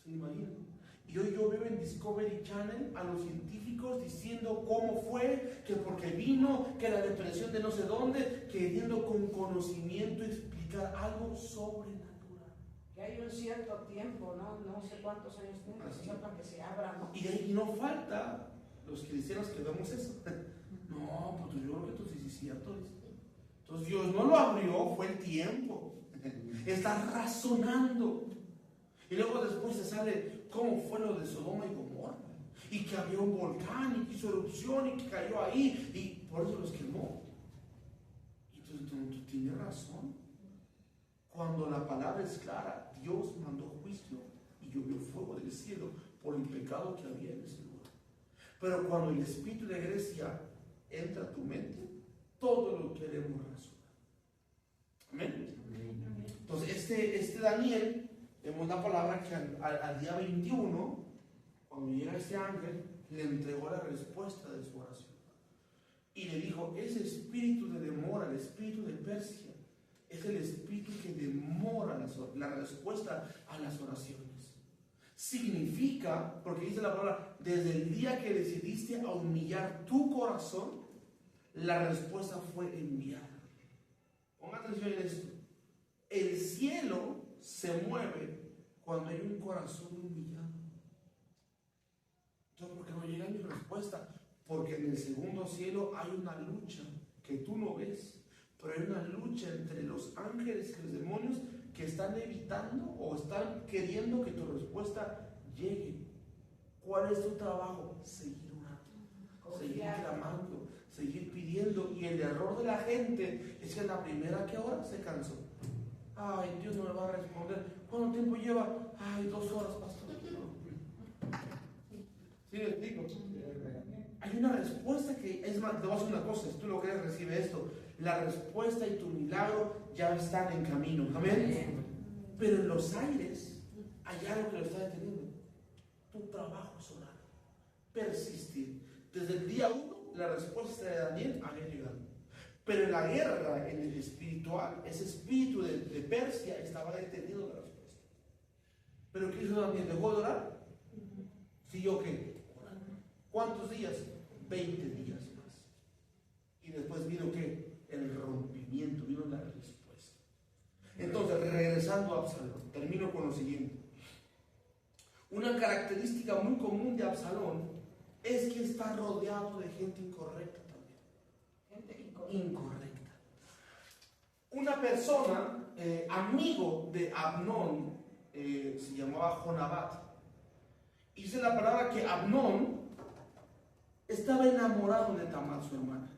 ¿Se imaginan? Y hoy yo veo en Discovery Channel a los científicos diciendo cómo fue, que porque vino, que la depresión de no sé dónde, queriendo con conocimiento explicar algo sobrenatural. Que hay un cierto tiempo, no sé cuántos años tiene, para que se abra, ¿no? Y no falta los cristianos que vemos eso. No, pues yo creo que esto sí es cierto. Entonces Dios no lo abrió, fue el tiempo. Está razonando. Y luego después se sale cómo fue lo de Sodoma y Gomorra. Y que había un volcán y que hizo erupción y que cayó ahí. Y por eso los quemó. Y entonces tú tienes razón. Cuando la palabra es clara, Dios mandó juicio y llovió fuego del cielo por el pecado que había en ese lugar. Pero cuando el espíritu de Grecia entra a tu mente, todo lo queremos razonar. Amén. Entonces este Daniel, vemos la palabra que al día 21, cuando llega este ángel, le entregó la respuesta de su oración. Y le dijo, ese espíritu de demora, el espíritu de Persia, es el espíritu que demora la respuesta a las oraciones. significa, porque dice la palabra, desde el día que decidiste a humillar tu corazón, la respuesta fue enviada. Pongan atención en esto. El cielo se mueve cuando hay un corazón humillado. Entonces, ¿por qué no llega mi respuesta? Porque en el segundo cielo hay una lucha que tú no ves, pero hay una lucha entre los ángeles y los demonios que están evitando o están queriendo que tu respuesta llegue. ¿Cuál es tu trabajo? Seguir orando, seguir clamando, seguir pidiendo. Y el error de la gente es que en la primera que ora se cansó. Ay, Dios no me va a responder. ¿Cuánto tiempo lleva? Ay, 2 horas, pastor. ¿Sí me explico? Hay una respuesta que, es más, te voy a decir una cosa, si tú lo crees, recibe esto. La respuesta y tu milagro ya están en camino. Amén. Pero en los aires hay algo que lo está deteniendo. Tu trabajo es orar, persistir. Desde el día 1, la respuesta de Daniel había llegado. Pero en la guerra, en el espiritual, ese espíritu de Persia estaba deteniendo la respuesta. ¿Pero qué hizo Daniel? ¿Dejó de orar? ¿Siguió qué? ¿Cuántos días? 20 días más. Y después vino ¿qué? El rompimiento, vino la respuesta. Entonces, regresando a Absalón, termino con lo siguiente. Una característica muy común de Absalón es que está rodeado de gente incorrecta también. Gente incorrecta. Una persona, amigo de Amnón, se llamaba Jonabat. Y dice la palabra que Amnón estaba enamorado de Tamar, su hermana.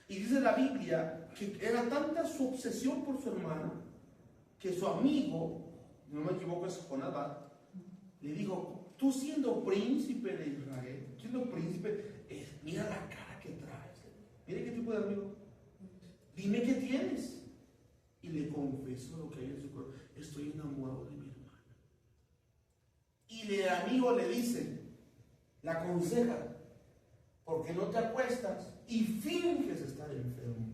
Y dice la Biblia que era tanta su obsesión por su hermana que su amigo, no me equivoco, es Jonabat, le dijo: tú siendo príncipe de Israel, siendo príncipe, mira la cara que traes, mira qué tipo de amigo, dime qué tienes. Y le confesó lo que hay en su corazón: estoy enamorado de mi hermana. Y el amigo le dice, la aconseja: porque no te acuestas y finges estar enfermo.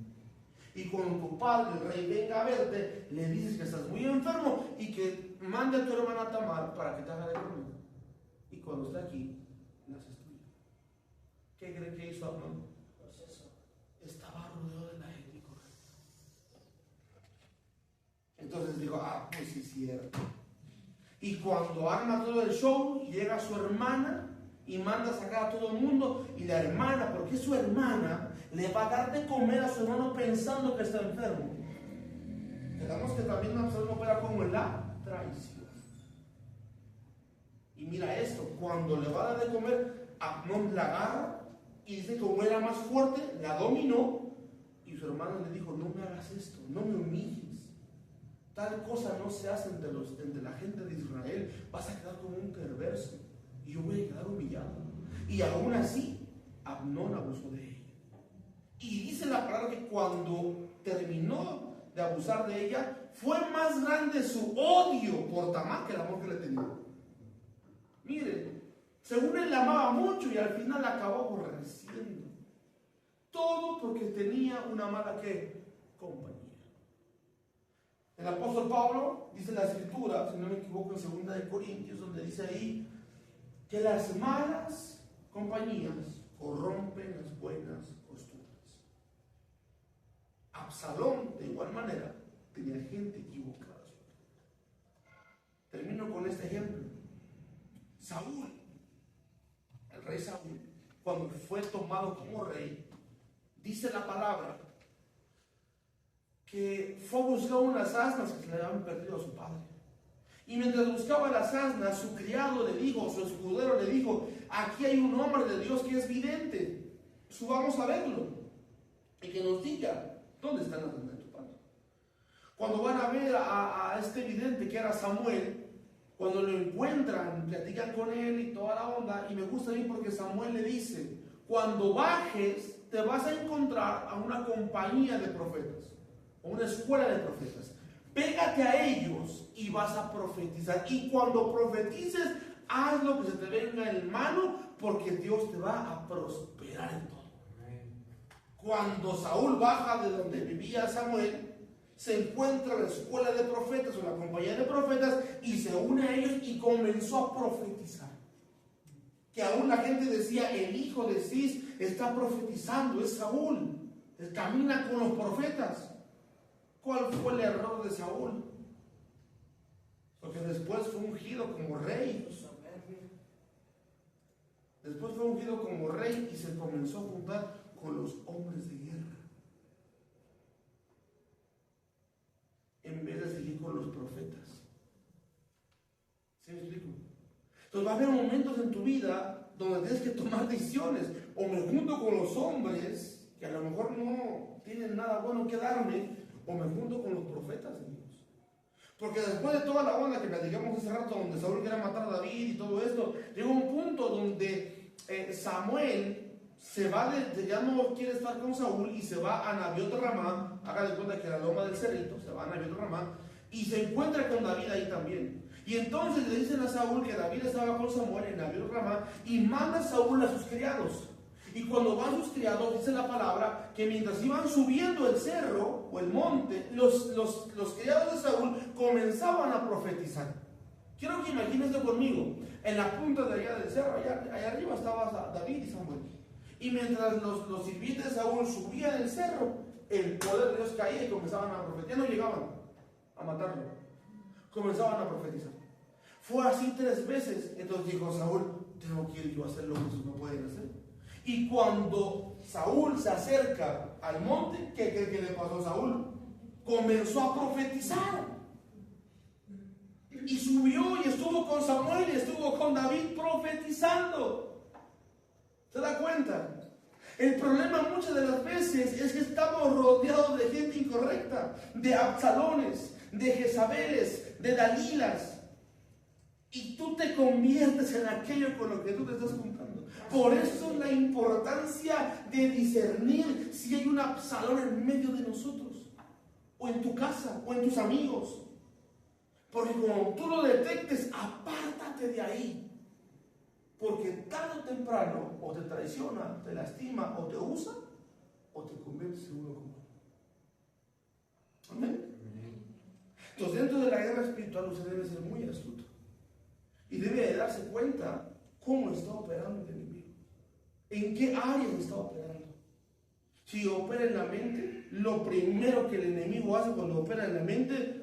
Y cuando tu padre, el rey, venga a verte, le dices que estás muy enfermo y que mande a tu hermana Tamar para que te haga de comer. Y cuando esté aquí, naces tuyo. ¿Qué cree que hizo Amnón? Pues eso. Estaba rodeado de la gente incorrecta. Entonces dijo: pues sí, cierto. Y cuando arma todo el show, llega su hermana y manda a sacar a todo el mundo. Y la hermana, porque es su hermana, le va a dar de comer a su hermano pensando que está enfermo. Quedamos que también Absalón opera como en la traición. Y mira esto: cuando le va a dar de comer, Amnón la agarra y dice que como era más fuerte, la dominó. Y su hermano le dijo: no me hagas esto, no me humilles. Tal cosa no se hace entre la gente de Israel. Vas a quedar como un perverso y yo voy a quedar humillado. Y aún así, Amnón abusó de ella. Y dice la palabra que cuando terminó de abusar de ella, fue más grande su odio por Tamar que el amor que le tenía. Miren, según él la amaba mucho y al final la acabó aborreciendo. Todo porque tenía una mala compañía. El apóstol Pablo dice en la escritura, si no me equivoco, en 2 Corintios, donde dice ahí que las malas compañías corrompen las buenas costumbres. Absalón, de igual manera, tenía gente equivocada. Termino con este ejemplo. Saúl, el rey Saúl, cuando fue tomado como rey, dice la palabra que fue a buscar unas asnas que se le habían perdido a su padre. Y mientras buscaba las asnas, su criado le dijo, su escudero le dijo: aquí hay un hombre de Dios que es vidente, subamos a verlo y que nos diga dónde están las asnas de tu padre. Cuando van a ver a este vidente, que era Samuel, cuando lo encuentran, platican con él y toda la onda. Y me gusta a mí porque Samuel le dice: cuando bajes te vas a encontrar a una compañía de profetas, o una escuela de profetas. Pégate a ellos y vas a profetizar. Y cuando profetices, haz lo que se te venga en mano, porque Dios te va a prosperar en todo. Cuando Saúl baja de donde vivía Samuel se encuentra la escuela de profetas o la compañía de profetas y se une a ellos y comenzó a profetizar. Que aún la gente decía, el hijo de Cis está profetizando, es Saúl, él camina con los profetas. ¿Cuál fue el error de Saúl? Porque después fue ungido como rey. Después fue ungido como rey y se comenzó a juntar con los hombres de guerra, en vez de seguir con los profetas. ¿Sí me explico? Entonces va a haber momentos en tu vida donde tienes que tomar decisiones. O me junto con los hombres que a lo mejor no tienen nada bueno que darme, o me junto con los profetas de Dios. Porque después de toda la onda que platicamos hace rato, donde Saúl quería matar a David y todo esto, llegó un punto donde Samuel se va ya no quiere estar con Saúl y se va a Nabiot Ramá. Haga de cuenta que la loma del cerrito, se va a Nabiot Ramá y se encuentra con David ahí también. Y entonces le dicen a Saúl que David estaba con Samuel en Nabiot Ramá y manda a Saúl a sus criados. Y cuando van sus criados, dice la palabra que mientras iban subiendo el cerro o el monte, los criados de Saúl comenzaban a profetizar. Quiero que imagines esto conmigo. En la punta de allá del cerro, allá arriba estaba David y Samuel. Y mientras los sirvientes de Saúl subían el cerro, el poder de Dios caía y comenzaban a profetizar. No llegaban a matarlo, comenzaban a profetizar. Fue así 3 veces. Entonces dijo Saúl, tengo que ir yo a hacer lo que ellos no pueden hacer. Y cuando Saúl se acerca al monte, ¿qué cree que le pasó a Saúl? Comenzó a profetizar. Y subió y estuvo con Samuel y estuvo con David profetizando. ¿Se da cuenta? El problema muchas de las veces es que estamos rodeados de gente incorrecta, de Absalones, de Jezabeles, de Dalilas. Y tú te conviertes en aquello con lo que tú te estás juntando. Por eso la importancia de discernir si hay un Absalón en medio de nosotros, o en tu casa, o en tus amigos. Porque cuando tú lo detectes, apártate de ahí. Porque tarde o temprano, o te traiciona, te lastima, o te usa, o te conviertes en uno como él. Amén. Entonces, dentro de la guerra espiritual, usted debe ser muy astuto. Y debe de darse cuenta cómo está operando el enemigo. En qué áreas está operando. Si opera en la mente, lo primero que el enemigo hace cuando opera en la mente,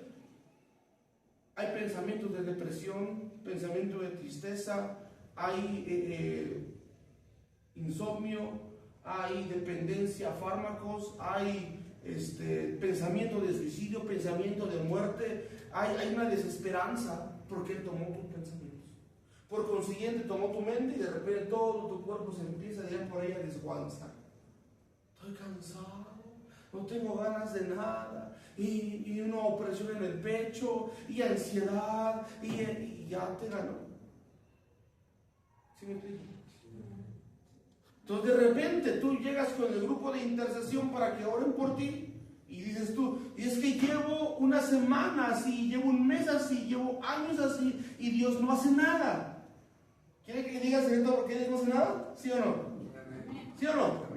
hay pensamientos de depresión, pensamientos de tristeza, hay insomnio, hay dependencia a fármacos, hay pensamiento de suicidio, pensamiento de muerte, hay una desesperanza porque él tomó tus pensamientos. Por consiguiente, tomó tu mente y de repente todo tu cuerpo se empieza a ir por ahí a desguanzar. Estoy cansado, no tengo ganas de nada, y una opresión en el pecho, y ansiedad, y ya te ganó. ¿Sí me explico? Entonces de repente tú llegas con el grupo de intercesión para que oren por ti, y dices tú, y es que llevo una semana así, llevo un mes así, llevo años así, y Dios no hace nada. ¿Quiere que digas por qué Dios no hace nada? ¿Sí o no? ¿Sí o no?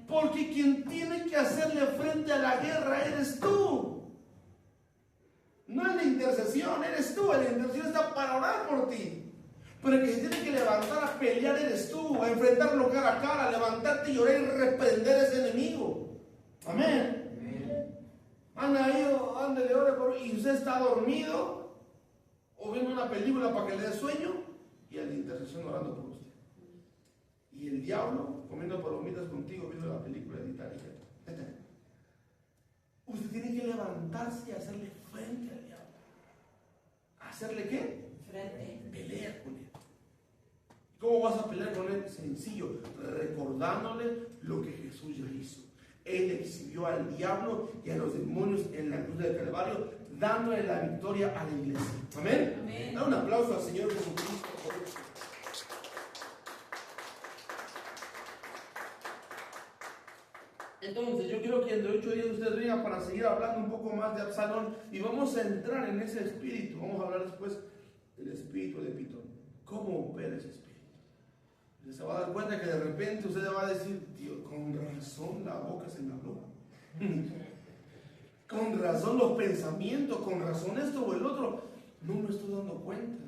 Porque quien tiene que hacerle frente a la guerra eres tú. No es la intercesión, eres tú. La intercesión está para orar por ti. Pero el que se tiene que levantar a pelear eres tú, a enfrentarlo cara a cara, a levantarte y orar y reprender a ese enemigo. Amén. Anda ahí, ándale, ore por y usted está dormido o viendo una película para que le dé sueño y a la intercesión orando por usted. Y el diablo comiendo palomitas contigo viendo la película de Titanic. Usted tiene que levantarse y hacerle frente al diablo. ¿Hacerle qué? Frente. Pelear con él. ¿Cómo vas a pelear con él? Sencillo, recordándole lo que Jesús ya hizo. Él exhibió al diablo y a los demonios en la cruz del Calvario, dándole la victoria a la iglesia. Amén. Amén. Da un aplauso al Señor Jesucristo por eso. Entonces, yo quiero que entre 8 días ustedes vengan para seguir hablando un poco más de Absalón y vamos a entrar en ese espíritu. Vamos a hablar después del espíritu de Pitón. ¿Cómo opera ese espíritu? Y se va a dar cuenta que de repente usted va a decir, Dios, con razón la boca se me habló. con razón los pensamientos, con razón esto o el otro, no me estoy dando cuenta.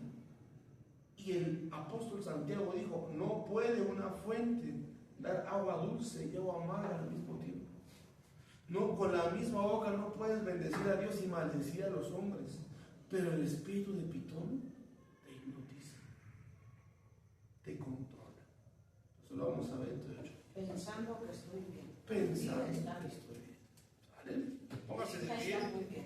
Y el apóstol Santiago dijo, no puede una fuente dar agua dulce y agua amarga al mismo tiempo. No, con la misma boca no puedes bendecir a Dios y maldecir a los hombres, pero el espíritu de Pitón te hipnotiza, te controla. Eso lo vamos a ver de hecho. Pensando que estoy bien. Pensando Sí, está que bien. estoy bien. ¿Vale? Póngase de Está pie. muy bien.